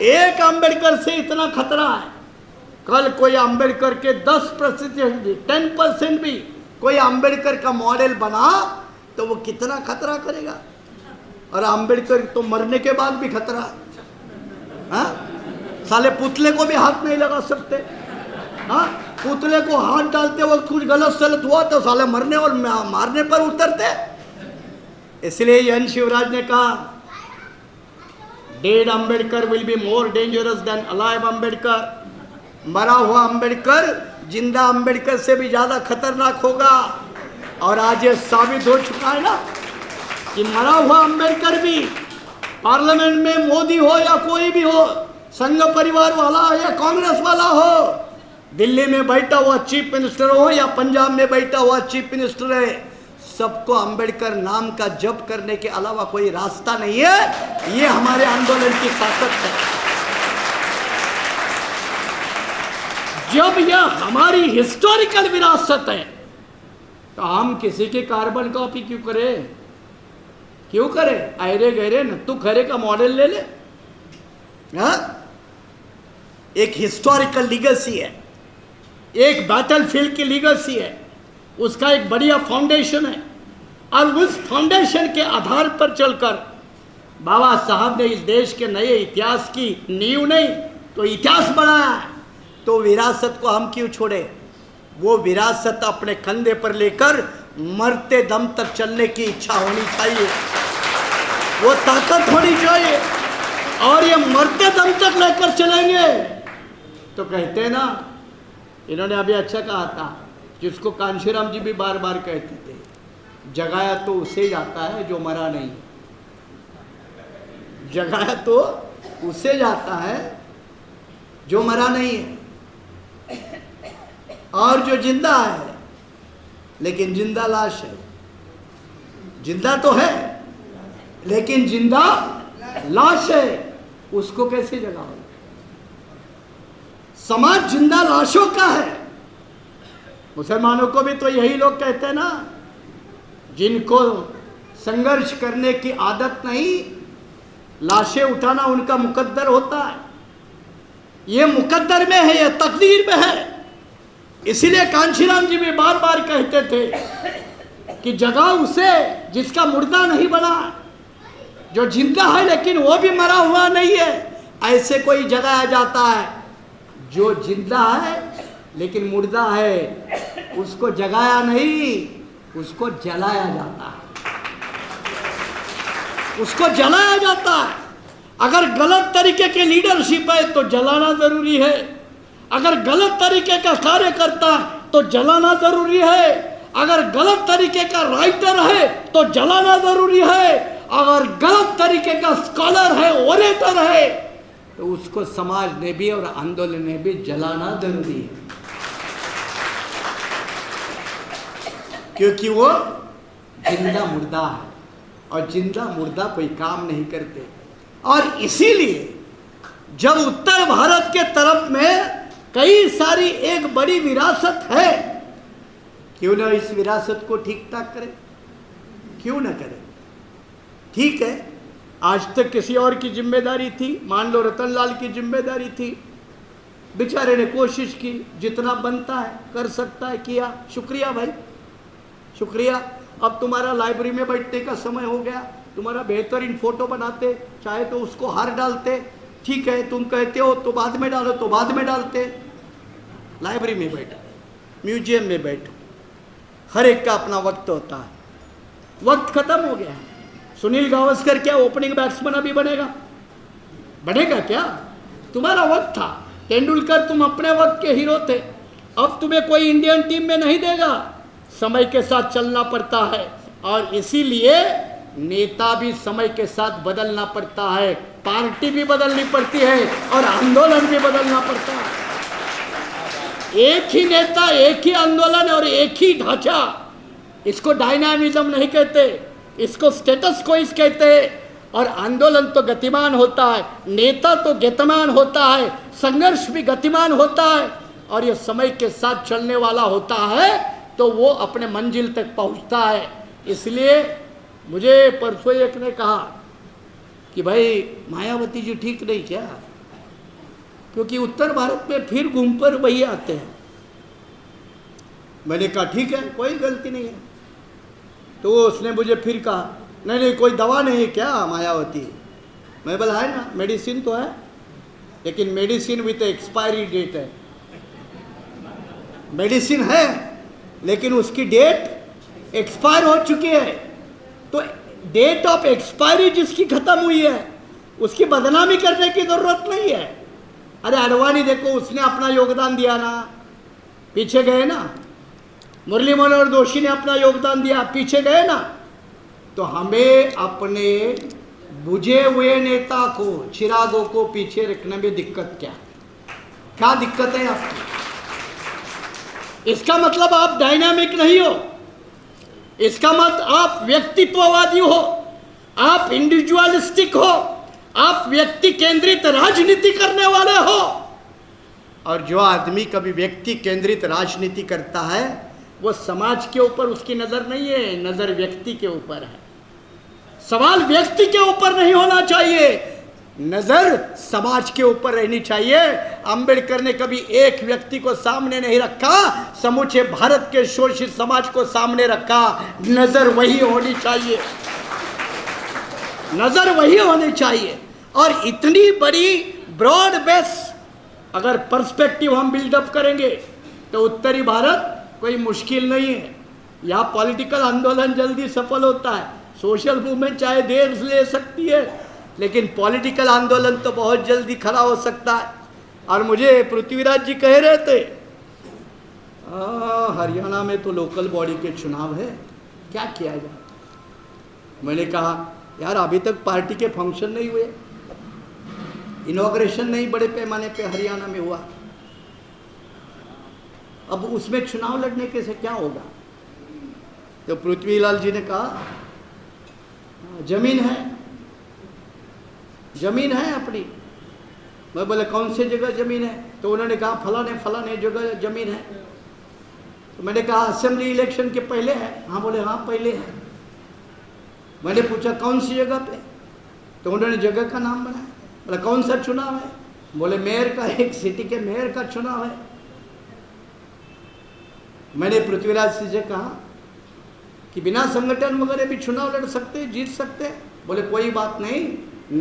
एक अंबेडकर से इतना खतरा है। कल कोई अंबेडकर के 10% 10% भी कोई अंबेडकर का मॉडल बना तो वो कितना खतरा करेगा। और अंबेडकर तो मरने के बाद भी खतरा है। हाँ, साले पुतले को भी हाथ नहीं लगा सकते। हाँ, पुतले को हाथ डालते वक्त कुछ गलत सलत हुआ तो साले मरने और मारने पर उतरते। इसलिए एन शिवराज ने कहा dead Ambedkar will be more dangerous than alive Ambedkar. मरा हुआ अंबेडकर जिंदा अंबेडकर से भी ज्यादा खतरनाक होगा। और आज ये साबित हो चुका है ना कि मरा हुआ अंबेडकर भी पार्लियामेंट में मोदी हो या कोई भी हो, संघ परिवार वाला हो या कांग्रेस वाला हो, दिल्ली में बैठा हुआ चीफ मिनिस्टर हो या पंजाब में बैठा हुआ चीफ मिनिस्टर है, सबको अंबेडकर नाम का जप करने के अलावा कोई रास्ता नहीं है। ये हमारे आंदोलन की ताकत है। जब यह हमारी हिस्टोरिकल विरासत है तो हम किसी की कार्बन कॉपी क्यों करें? क्यों करें? अरे गहरे नत्थू खरे का मॉडल ले ले। हाँ? एक हिस्टोरिकल लीगेसी है, एक बैटलफील्ड की लीगेसी है, उसका एक बढ़िया फाउंडेशन है। और उस फाउंडेशन के आधार पर चलकर बाबा साहब ने इस देश के नए इतिहास की नींव नहीं तो इतिहास बनाया है। तो विरासत को हम क्यों छोड़े? वो विरासत अपने कंधे पर लेकर मरते दम तक चलने की इच्छा होनी चाहिए, वो ताकत होनी चाहिए। और ये मरते दम तक लेकर चलेंगे तो कहते हैं ना इन्होंने अभी अच्छा कहा था, जिसको कांशीराम जी भी बार बार कहते थे, जगाया तो उसे जाता है जो मरा नहीं। जगाया तो उसे जाता है जो मरा नहीं है, और जो जिंदा है लेकिन जिंदा लाश है। जिंदा तो है लेकिन जिंदा लाश है, उसको कैसे जगाओ? समाज जिंदा लाशों का है। मुसलमानों को भी तो यही लोग कहते हैं ना, जिनको संघर्ष करने की आदत नहीं, लाशें उठाना उनका मुकद्दर होता है। ये मुकद्दर में है, ये तकदीर में है। इसीलिए कांशीराम जी भी बार बार कहते थे कि जगा उसे जिसका मुर्दा नहीं बना, जो जिंदा है लेकिन वो भी मरा हुआ नहीं है। ऐसे कोई जगाया जाता है जो जिंदा है लेकिन मुर्दा है, उसको जगाया नहीं, उसको जलाया जाता है। उसको जलाया जाता है। अगर गलत तरीके की लीडरशिप है तो जलाना जरूरी है, अगर गलत तरीके का कार्य करता है तो जलाना जरूरी है, अगर गलत तरीके का राइटर है तो जलाना जरूरी है, अगर गलत तरीके का स्कॉलर है, ओरेटर है, तो उसको समाज ने भी और आंदोलन ने भी जलाना जरूरी है, क्योंकि वो जिंदा मुर्दा है और जिंदा मुर्दा कोई काम नहीं करते। और इसीलिए जब उत्तर भारत के तरफ में कई सारी एक बड़ी विरासत है, क्यों ना इस विरासत को ठीक ठाक करें? क्यों ना करें? ठीक है, आज तक किसी और की जिम्मेदारी थी, मान लो रतनलाल की जिम्मेदारी थी, बेचारे ने कोशिश की, जितना बनता है कर सकता है किया, शुक्रिया भाई, शुक्रिया। अब तुम्हारा लाइब्रेरी में बैठने का समय हो गया, तुम्हारा बेहतरीन फोटो बनाते, चाहे तो उसको हार डालते, ठीक है, तुम कहते हो तो बाद में डालो तो बाद में डालते। लाइब्रेरी में बैठो, म्यूजियम में बैठो, हर एक का अपना वक्त होता है। वक्त खत्म हो गया। सुनील गावस्कर क्या ओपनिंग बैट्समैन अभी बनेगा? बनेगा क्या? तुम्हारा वक्त था। तेंदुलकर तुम अपने वक्त के हीरो थे, अब तुम्हें कोई इंडियन टीम में नहीं देगा। समय के साथ चलना पड़ता है और इसीलिए नेता भी समय के साथ बदलना पड़ता है, पार्टी भी बदलनी पड़ती है और आंदोलन भी बदलना पड़ता है। एक ही नेता, एक ही आंदोलन और एक ही ढांचा, इसको डायनामिज्म नहीं कहते, इसको स्टेटस कोइस कहते हैं। और आंदोलन तो गतिमान होता है, नेता तो गतिमान होता है, संघर्ष भी गतिमान होता है और ये समय के साथ चलने वाला होता है तो वो अपने मंजिल तक पहुंचता है। इसलिए मुझे परसों एक ने कहा कि भाई मायावती जी ठीक नहीं क्या, क्योंकि उत्तर भारत में फिर घूम पर वही आते हैं। मैंने कहा ठीक है, कोई गलती नहीं है। तो उसने मुझे फिर कहा नहीं नहीं कोई दवा नहीं है क्या मायावती? मैं बोला है ना, मेडिसिन तो है, लेकिन मेडिसिन विथ एक्सपायरी डेट है। मेडिसिन है लेकिन उसकी डेट एक्सपायर हो चुकी है, तो डेट ऑफ एक्सपायरी जिसकी खत्म हुई है उसकी बदनामी करने की जरूरत नहीं है। अरे अडवाणी देखो, उसने अपना योगदान दिया ना, पीछे गए ना। मुरली मनोहर जोशी ने अपना योगदान दिया, पीछे गए ना। तो हमें अपने बुझे हुए नेता को, चिरागों को पीछे रखने में दिक्कत क्या दिक्कत है आपकी? इसका मतलब आप डायनामिक नहीं हो, इसका मतलब आप व्यक्तित्ववादी हो, आप इंडिविजुअलिस्टिक हो, आप व्यक्ति केंद्रित राजनीति करने वाले हो। और जो आदमी कभी व्यक्ति केंद्रित राजनीति करता है वो समाज के ऊपर उसकी नजर नहीं है, नजर व्यक्ति के ऊपर है। सवाल व्यक्ति के ऊपर नहीं होना चाहिए, नजर समाज के ऊपर रहनी चाहिए। अंबेडकर ने कभी एक व्यक्ति को सामने नहीं रखा, समूचे भारत के शोषित समाज को सामने रखा। नजर वही होनी चाहिए, नजर वही होनी चाहिए। और इतनी बड़ी ब्रॉड बेस अगर पर्सपेक्टिव हम बिल्डअप करेंगे तो उत्तरी भारत कोई मुश्किल नहीं है। यहाँ पॉलिटिकल आंदोलन जल्दी सफल होता है, सोशल मूवमेंट चाहे देर ले सकती है, लेकिन पॉलिटिकल आंदोलन तो बहुत जल्दी खड़ा हो सकता है। और मुझे पृथ्वीराज जी कह रहे थे हरियाणा में तो लोकल बॉडी के चुनाव है, क्या किया जाए। मैंने कहा यार अभी तक पार्टी के फंक्शन नहीं हुए, इनॉग्रेशन नहीं बड़े पैमाने पे हरियाणा में हुआ, अब उसमें चुनाव लड़ने के से क्या होगा। तो पृथ्वीलाल जी ने कहा जमीन है, जमीन है अपनी। मैं बोले कौन सी जगह जमीन है, तो उन्होंने कहा फलाने फलाने जगह जमीन है। तो मैंने कहा असेंबली इलेक्शन के पहले है, हाँ बोले हाँ पहले है। मैंने पूछा कौन सी जगह पे, तो उन्होंने जगह का नाम बनाया। बोला कौन सा चुनाव है, बोले मेयर का, एक सिटी के मेयर का चुनाव है। मैंने पृथ्वीराज सिंह से कहा कि बिना संगठन वगैरह भी चुनाव लड़ सकते, जीत सकते। बोले कोई बात नहीं,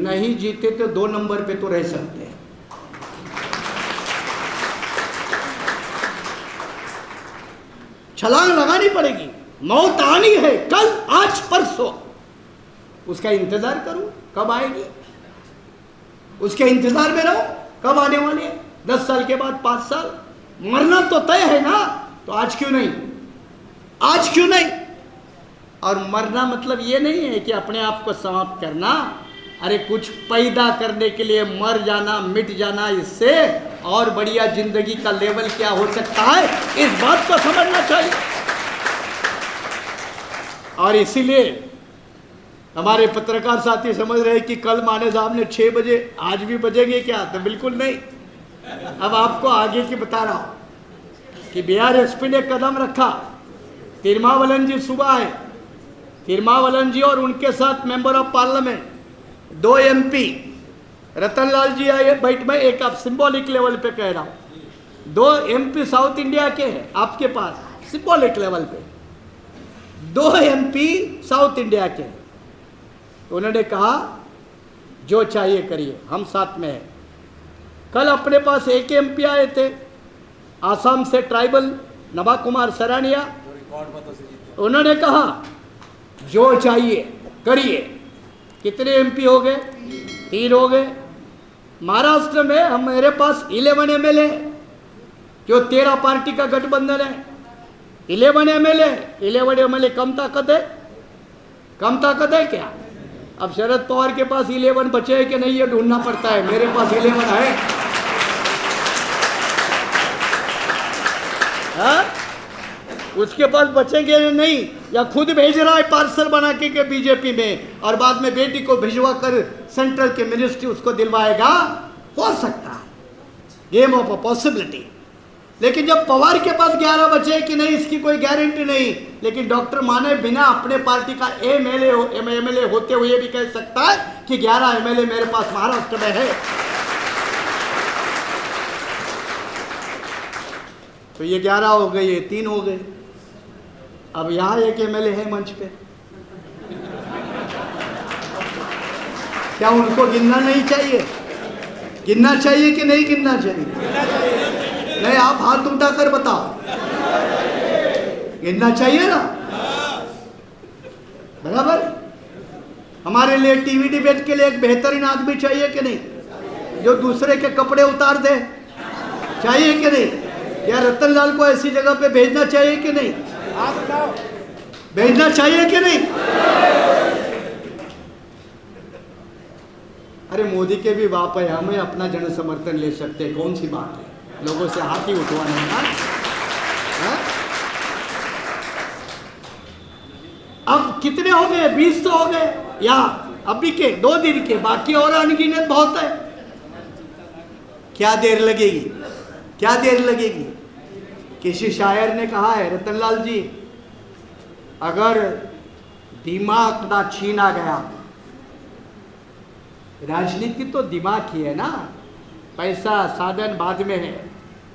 नहीं जीते तो 2 नंबर पे तो रह सकते हैं। छलांग लगानी पड़ेगी, मौत आनी है कल आज परसों, उसका इंतजार करूं कब आएगी, उसके इंतजार में रहो कब आने वाली है। 10 साल के बाद 5 साल, मरना तो तय है ना, तो आज क्यों नहीं, आज क्यों नहीं। और मरना मतलब ये नहीं है कि अपने आप को समाप्त करना, अरे कुछ पैदा करने के लिए मर जाना, मिट जाना, इससे और बढ़िया जिंदगी का लेवल क्या हो सकता है, इस बात को समझना चाहिए। और इसीलिए हमारे पत्रकार साथी समझ रहे हैं कि कल माने साहब ने 6 बजे, आज भी बजेंगे क्या, तो बिल्कुल नहीं। अब आपको आगे की बता रहा हूं कि बीआरएसपी ने कदम रखा, तिरमावलन जी सुबह आए, तिरमावलन जी और उनके साथ member of parliament 2 MP, Ratanlal ji आए बैठ में, एक आप सिंबॉलिक लेवल पे कह रहा हूं, 2 MP साउथ इंडिया के हैं आपके पास सिंबॉलिक लेवल पे, 2 MP साउथ इंडिया के। तो उन्होंने कहा जो चाहिए करिए, हम साथ में हैं। कल अपने पास एक MP आए थे आसाम से, ट्राइबल नभा कुमार सरानिया, उन्होंने कहा जो चाहिए करिए। कितने MP हो गए, 3 हो गए। महाराष्ट्र में हम, मेरे पास 11 MLA, जो 13 पार्टी का गठबंधन है, 11 MLA कम ताकत है, कम ताकत है क्या। अब शरद पवार के पास 11 बचे हैं कि नहीं ये ढूंढना पड़ता है, मेरे पास 11 है। हाँ? उसके पास बचेंगे नहीं, या खुद भेज रहा है पार्सल बना के बीजेपी में, और बाद में बेटी को भिजवा कर सेंट्रल के मिनिस्ट्री उसको दिलवाएगा, हो सकता है, गेम ऑफ अ पॉसिबिलिटी। लेकिन जब पवार के पास 11 बचे कि नहीं इसकी कोई गारंटी नहीं, लेकिन डॉक्टर माने बिना अपने पार्टी का MLA होते हुए भी कह सकता है कि 11 MLA मेरे पास महाराष्ट्र में है। तो ये 11 हो गए, ये 3 हो गए। अब यहां एक MLA है मंच पे, क्या उनको गिनना नहीं चाहिए, गिनना चाहिए कि नहीं गिनना चाहिए। नहीं, आप हाथ उठाकर बताओ, गिनना चाहिए ना, बराबर। हमारे लिए टीवी डिबेट के लिए एक बेहतरीन आदमी चाहिए कि नहीं, जो दूसरे के कपड़े उतार दे, चाहिए कि नहीं। या रतनलाल को ऐसी जगह पे भेजना चाहिए कि नहीं, आप बताओ, भेजना चाहिए कि नहीं। अरे मोदी के भी बाप है, हमें अपना जन समर्थन ले सकते हैं, कौन सी बात है, लोगों से हाथ ही उठवाना है। अब कितने हो गए, 20 तो हो गए, या अभी के 2 दिन के, बाकी और अनगिनत बहुत है। क्या देर लगेगी, क्या देर लगेगी। किसी शायर ने कहा है, रतनलाल जी, अगर दिमाग ना छीना गया, राजनीति तो दिमाग ही है ना, पैसा साधन बाद में है,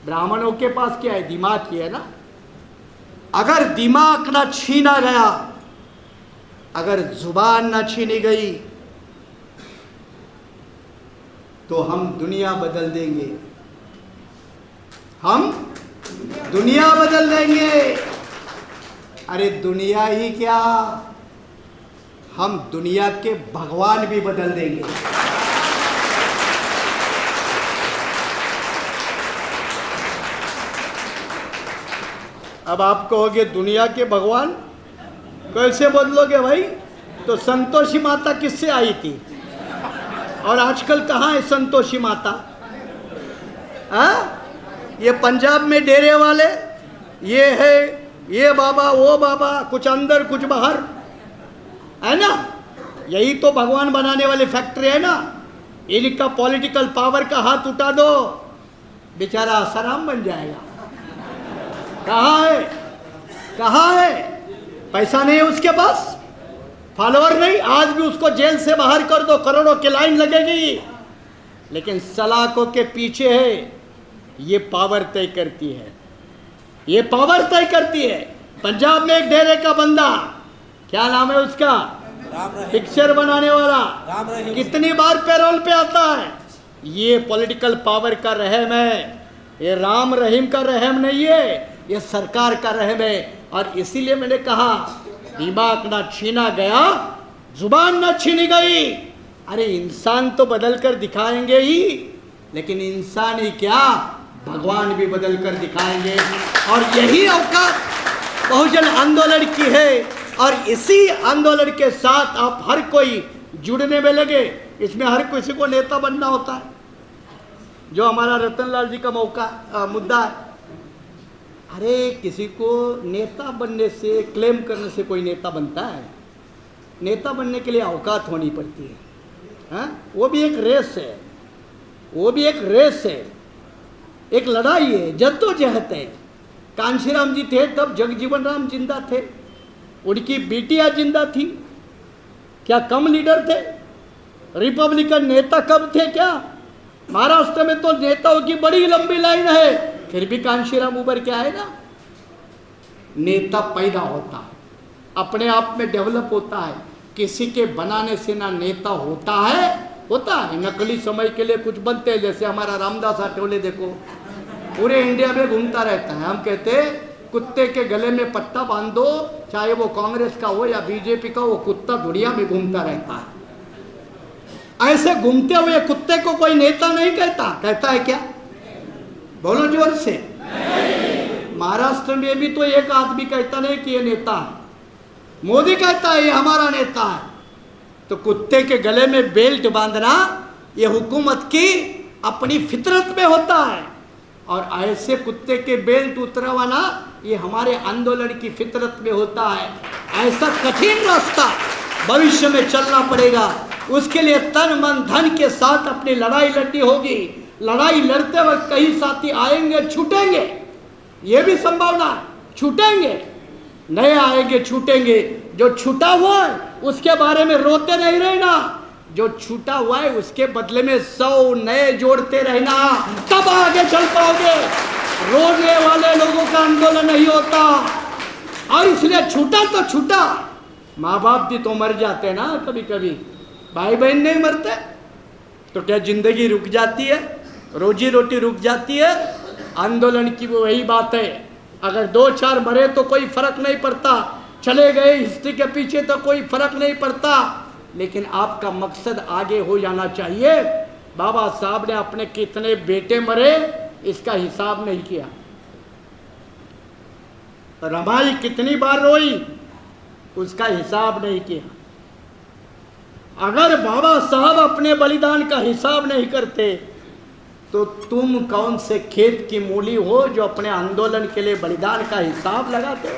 ब्राह्मणों के पास क्या है, दिमाग ही है ना। अगर दिमाग ना छीना गया, अगर जुबान ना छीनी गई, तो हम दुनिया बदल देंगे, हम दुनिया बदल देंगे। अरे दुनिया ही क्या, हम दुनिया के भगवान भी बदल देंगे। अब आप कहोगे दुनिया के भगवान कैसे बदलोगे भाई? तो संतोषी माता किससे आई थी और आजकल कहाँ है संतोषी माता? ये पंजाब में डेरे वाले, ये है, ये बाबा वो बाबा, कुछ अंदर कुछ बाहर, है ना? यही तो भगवान बनाने वाली फैक्ट्री है ना। इनका पॉलिटिकल पावर का हाथ उठा दो, बेचारा आसाराम बन जाएगा। कहाँ है, कहाँ है? पैसा नहीं है उसके पास, फॉलोअर नहीं, आज भी उसको जेल से बाहर कर दो, करोड़ों की लाइन लगेगी। लेकिन सलाखों के पीछे है, ये पावर तय करती है, ये पावर तय करती है। पंजाब में एक डेरे का बंदा, क्या नाम है उसका, पिक्चर बनाने वाला, कितनी बार पैरोल पे आता है। ये पॉलिटिकल पावर का रहम है, ये राम रहीम का रहम नहीं है, ये सरकार का रहम है। और इसीलिए मैंने कहा दिमाग ना छीना गया, जुबान ना छीनी गई। अरे इंसान तो बदल कर दिखाएंगे ही, लेकिन इंसान ही क्या, भगवान भी बदल कर दिखाएंगे। और यही औकात बहुजन आंदोलन की है। और इसी आंदोलन के साथ आप हर कोई जुड़ने में लगे। इसमें हर किसी को नेता बनना होता है, जो हमारा रतनलाल जी का मुद्दा है। अरे किसी को नेता बनने से, क्लेम करने से कोई नेता बनता है? नेता बनने के लिए औकात होनी पड़ती है, हाँ? वो भी एक रेस है, वो भी एक रेस है, एक लड़ाई है, जद्दोजहद है। कांशीराम जी थे तब जगजीवन राम जिंदा थे, उनकी बेटियां जिंदा थी, क्या कम लीडर थे? रिपब्लिकन नेता कब थे क्या? महाराष्ट्र में तो नेताओं की बड़ी लंबी लाइन है, फिर भी कांशीराम उभर के आए ना। नेता पैदा होता है, अपने आप में डेवलप होता है, किसी के बनाने से ना नेता होता है। नकली समय के लिए कुछ बनते हैं, जैसे हमारा रामदास आठवले देखो, पूरे इंडिया में घूमता रहता है। हम कहते हैं कुत्ते के गले में पट्टा बांध दो, चाहे वो कांग्रेस का हो या बीजेपी का, वो कुत्ता दुनिया में घूमता रहता है। ऐसे घूमते हुए कुत्ते को कोई नेता नहीं कहता, कहता है क्या? बोलो जोर से। महाराष्ट्र में भी तो एक आदमी कहता नहीं कि ये नेता है, मोदी कहता है ये हमारा नेता है। तो कुत्ते के गले में बेल्ट बांधना ये हुकूमत की अपनी फितरत में होता है, और ऐसे कुत्ते के बेल्ट उतरवाना ये हमारे आंदोलन की फितरत में होता है। ऐसा कठिन रास्ता भविष्य में चलना पड़ेगा, उसके लिए तन मन धन के साथ अपनी लड़ाई लड़नी होगी। लड़ाई लड़ते वक्त कई साथी आएंगे, छूटेंगे, ये भी संभावना है, छूटेंगे, नए आएंगे, छूटेंगे। जो छूटा हुआ है उसके बारे में रोते नहीं रहना, जो छूटा हुआ है उसके बदले में 100 नए जोड़ते रहना, तब आगे चल पाओगे। रोने वाले लोगों का आंदोलन नहीं होता, और इसलिए छूटा तो छूटा। माँ बाप भी तो मर जाते ना कभी कभी, भाई बहन नहीं मरते, तो क्या जिंदगी रुक जाती है, रोजी रोटी रुक जाती है? आंदोलन की वही बात है। अगर 2-4 मरे तो कोई फर्क नहीं पड़ता, चले गए हिस्ट्री के पीछे तो कोई फर्क नहीं पड़ता, लेकिन आपका मकसद आगे हो जाना चाहिए। बाबा साहब ने अपने कितने बेटे मरे इसका हिसाब नहीं किया, रमाई कितनी बार रोई उसका हिसाब नहीं किया। अगर बाबा साहब अपने बलिदान का हिसाब नहीं करते तो तुम कौन से खेत की मूली हो जो अपने आंदोलन के लिए बलिदान का हिसाब लगाते हो?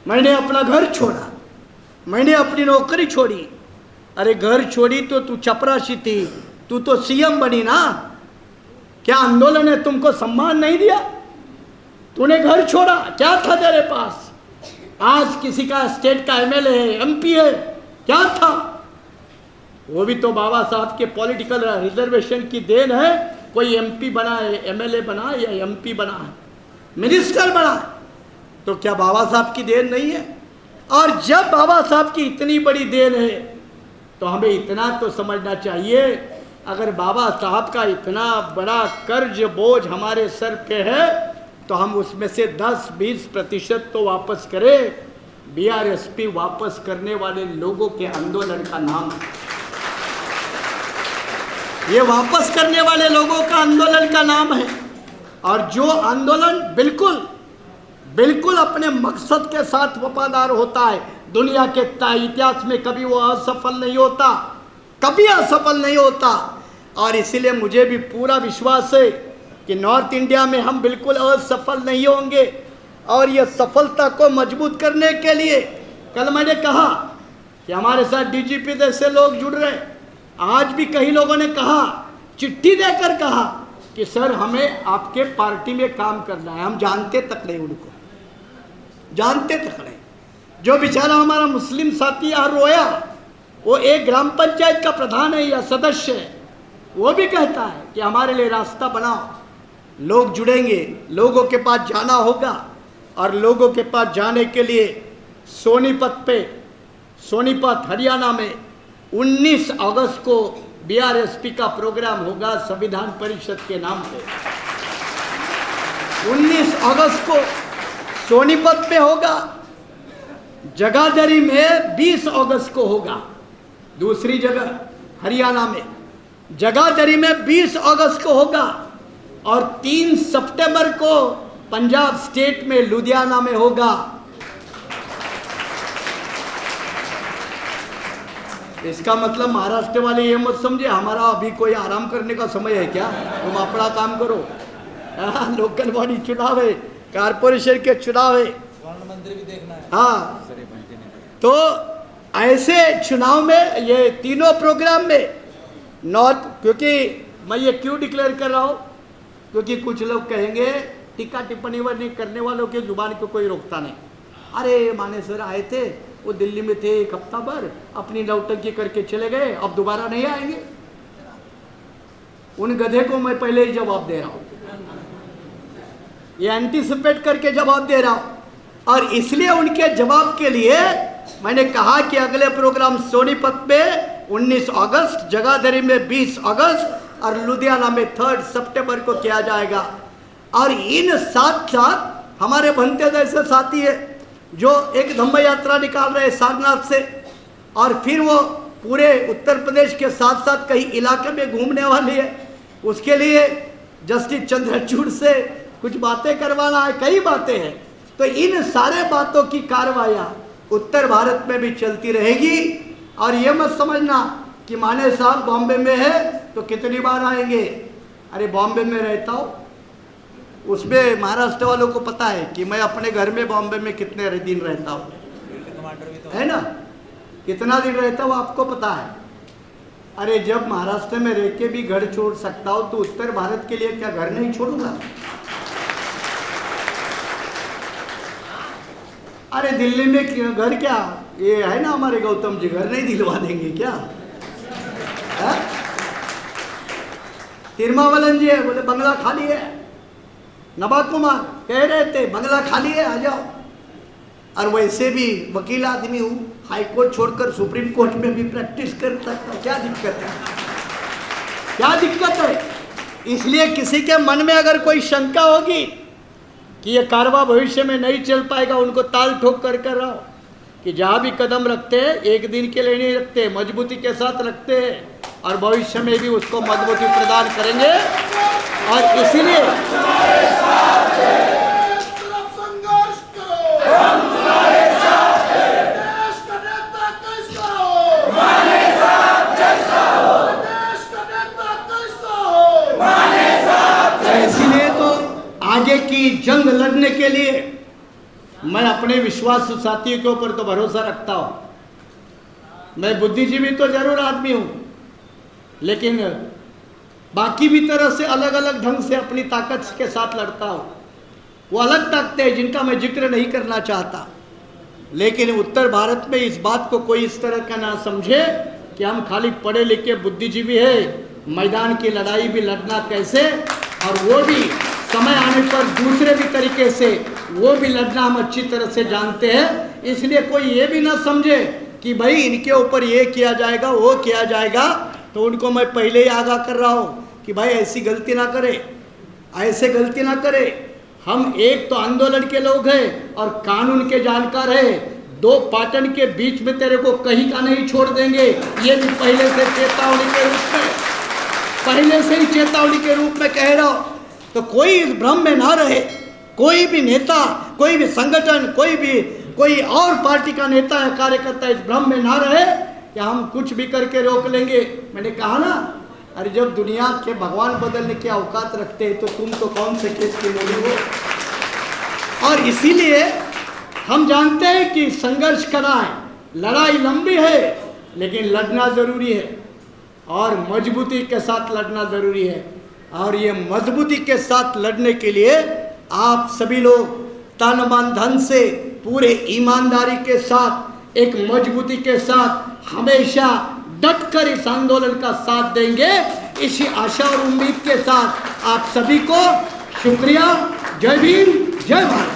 मैंने अपना घर छोड़ा, मैंने अपनी नौकरी छोड़ी। अरे घर छोड़ी तो तू चपरासी थी, तू तो सीएम बनी ना, क्या आंदोलन ने तुमको सम्मान नहीं दिया? तूने घर छोड़ा, क्या था तेरे पास? आज किसी का स्टेट का एमएलए है, एमपी है, क्या था? वो भी तो बाबा साहब के पॉलिटिकल रिजर्वेशन की देन है। कोई एमपी बना है, एमएलए बना या एमपी बना है, मिनिस्टर बना है, तो क्या बाबा साहब की देन नहीं है? और जब बाबा साहब की इतनी बड़ी देन है तो हमें इतना तो समझना चाहिए, अगर बाबा साहब का इतना बड़ा कर्ज बोझ हमारे सर पे है तो हम उसमें से 10-20% तो वापस करें। बीआरएसपी वापस करने वाले लोगों के आंदोलन का नाम है, ये वापस करने वाले लोगों का आंदोलन का नाम है। और जो आंदोलन बिल्कुल बिल्कुल अपने मकसद के साथ वफादार होता है, दुनिया के इतिहास में कभी वो असफल नहीं होता, कभी असफल नहीं होता। और इसीलिए मुझे भी पूरा विश्वास है कि नॉर्थ इंडिया में हम बिल्कुल असफल नहीं होंगे। और ये सफलता को मजबूत करने के लिए कल मैंने कहा कि हमारे साथ डीजीपी जैसे लोग जुड़ रहे। आज भी कई लोगों ने कहा, चिट्ठी देकर कहा कि सर हमें आपके पार्टी में काम करना है। हम जानते तक नहीं, उनको जानते तक नहीं। जो बेचारा हमारा मुस्लिम साथी यहाँ रोया, वो एक ग्राम पंचायत का प्रधान है या सदस्य है, वो भी कहता है कि हमारे लिए रास्ता बनाओ। लोग जुड़ेंगे, लोगों के पास जाना होगा। और लोगों के पास जाने के लिए सोनीपत हरियाणा में 19 अगस्त को बीआरएसपी का प्रोग्राम होगा संविधान परिषद के नाम पे। 19 अगस्त को सोनीपत पे होगा, जगाधरी में 20 अगस्त को होगा, दूसरी जगह हरियाणा में जगाधरी में 20 अगस्त को होगा। और 3 सितंबर को पंजाब स्टेट में लुधियाना में होगा। इसका मतलब महाराष्ट्र वाले ये मत समझे हमारा अभी कोई आराम करने का समय है क्या, तुम अपना काम करो। लोकल बॉडी चुनाव है, कारपोरेशन के चुनाव है, मंत्री भी देखना है। हाँ, तो ऐसे चुनाव में ये तीनों प्रोग्राम में नॉर्थ, क्योंकि मैं ये क्यों डिक्लेयर कर रहा हूँ, क्योंकि कुछ लोग कहेंगे टीका टिप्पणी नहीं करने वालों के जुबान को कोई रोकता नहीं। अरे माने सर आए थे, वो दिल्ली में थे 1 हफ्ता भर, अपनी नौटंकी करके चले गए, अब दोबारा नहीं आएंगे। उन गधे को मैं पहले ही जवाब दे रहा हूँ, ये एंटीसिपेट करके जवाब दे रहा हूँ। और इसलिए उनके जवाब के लिए मैंने कहा कि अगले प्रोग्राम सोनीपत में 19 अगस्त, जगाधरी में 20 अगस्त और लुधियाना में 3 सितंबर को किया जाएगा। और इन साथ साथ हमारे बनते जैसे साथी है जो एक धम्म यात्रा निकाल रहे सारनाथ से, और फिर वो पूरे उत्तर प्रदेश के साथ साथ कई इलाके में घूमने वाली है। उसके लिए जस्टिस चंद्रचूड़ से कुछ बातें करवाना है, कई बातें हैं। तो इन सारे बातों की कार्रवाइयाँ उत्तर भारत में भी चलती रहेगी। और ये मत समझना कि माने साहब बॉम्बे में है तो कितनी बार आएंगे। अरे बॉम्बे में रहता हूँ, उसमें महाराष्ट्र वालों को पता है कि मैं अपने घर में बॉम्बे में कितने दिन रहता हूँ, है ना, कितना दिन रहता हूँ आपको पता है। अरे जब महाराष्ट्र में रह के भी घर छोड़ सकता हूँ तो उत्तर भारत के लिए क्या घर नहीं छोड़ूंगा। अरे दिल्ली में घर क्या, ये है ना हमारे गौतम जी, घर नहीं दिलवा देंगे क्या? तिरमावलन जी है, बोले बंगला खाली है। नवा कुमार कह रहे थे बंगला खाली है, आ जाओ। और वैसे भी वकील आदमी हूँ, हाई कोर्ट छोड़कर सुप्रीम कोर्ट में भी प्रैक्टिस कर सकता, क्या दिक्कत है, क्या दिक्कत है। इसलिए किसी के मन में अगर कोई शंका होगी कि ये कारवा भविष्य में नहीं चल पाएगा, उनको ताल ठोक कर रहा हो कि जहाँ भी कदम रखते हैं एक दिन के लिए नहीं रखते, मजबूती के साथ रखते हैं और भविष्य में भी उसको मजबूती प्रदान करेंगे। और इसीलिए आगे की जंग लड़ने के लिए मैं अपने विश्वास साथियों के ऊपर तो भरोसा रखता हूं। मैं बुद्धिजीवी तो जरूर आदमी हूं, लेकिन बाकी भी तरह से अलग अलग ढंग से अपनी ताकत के साथ लड़ता हूं। वो अलग ताकतें हैं जिनका मैं जिक्र नहीं करना चाहता, लेकिन उत्तर भारत में इस बात को कोई इस तरह का ना समझे कि हम खाली पढ़े लिखे बुद्धिजीवी है, मैदान की लड़ाई भी लड़ना कैसे, और वो भी समय आने पर दूसरे भी तरीके से वो भी लड़ना हम अच्छी तरह से जानते हैं। इसलिए कोई ये भी ना समझे कि भाई इनके ऊपर ये किया जाएगा वो किया जाएगा, तो उनको मैं पहले ही आगाह कर रहा हूँ कि भाई ऐसी गलती ना करे, ऐसे गलती ना करे। हम एक तो आंदोलन के लोग हैं और कानून के जानकार हैं, 2 पाटन के बीच में तेरे को कहीं का नहीं छोड़ देंगे, ये भी पहले से चेतावनी के रूप में, पहले से ही चेतावनी के रूप में कह रहा हूँ। तो कोई इस भ्रम में ना रहे कोई भी नेता, कोई भी संगठन, कोई और पार्टी का नेता या कार्यकर्ता इस भ्रम में ना रहे कि हम कुछ भी करके रोक लेंगे। मैंने कहा ना, अरे जब दुनिया के भगवान बदलने की औकात रखते हैं तो तुम तो कौन से केस के मूली हो। और इसीलिए हम जानते हैं कि संघर्ष करना है, लड़ाई लंबी है, लेकिन लड़ना जरूरी है और मजबूती के साथ लड़ना जरूरी है। और ये मजबूती के साथ लड़ने के लिए आप सभी लोग तन मन धन से पूरे ईमानदारी के साथ, एक मजबूती के साथ हमेशा डट कर इस आंदोलन का साथ देंगे। इसी आशा और उम्मीद के साथ आप सभी को शुक्रिया। जय भीम, जय भारत।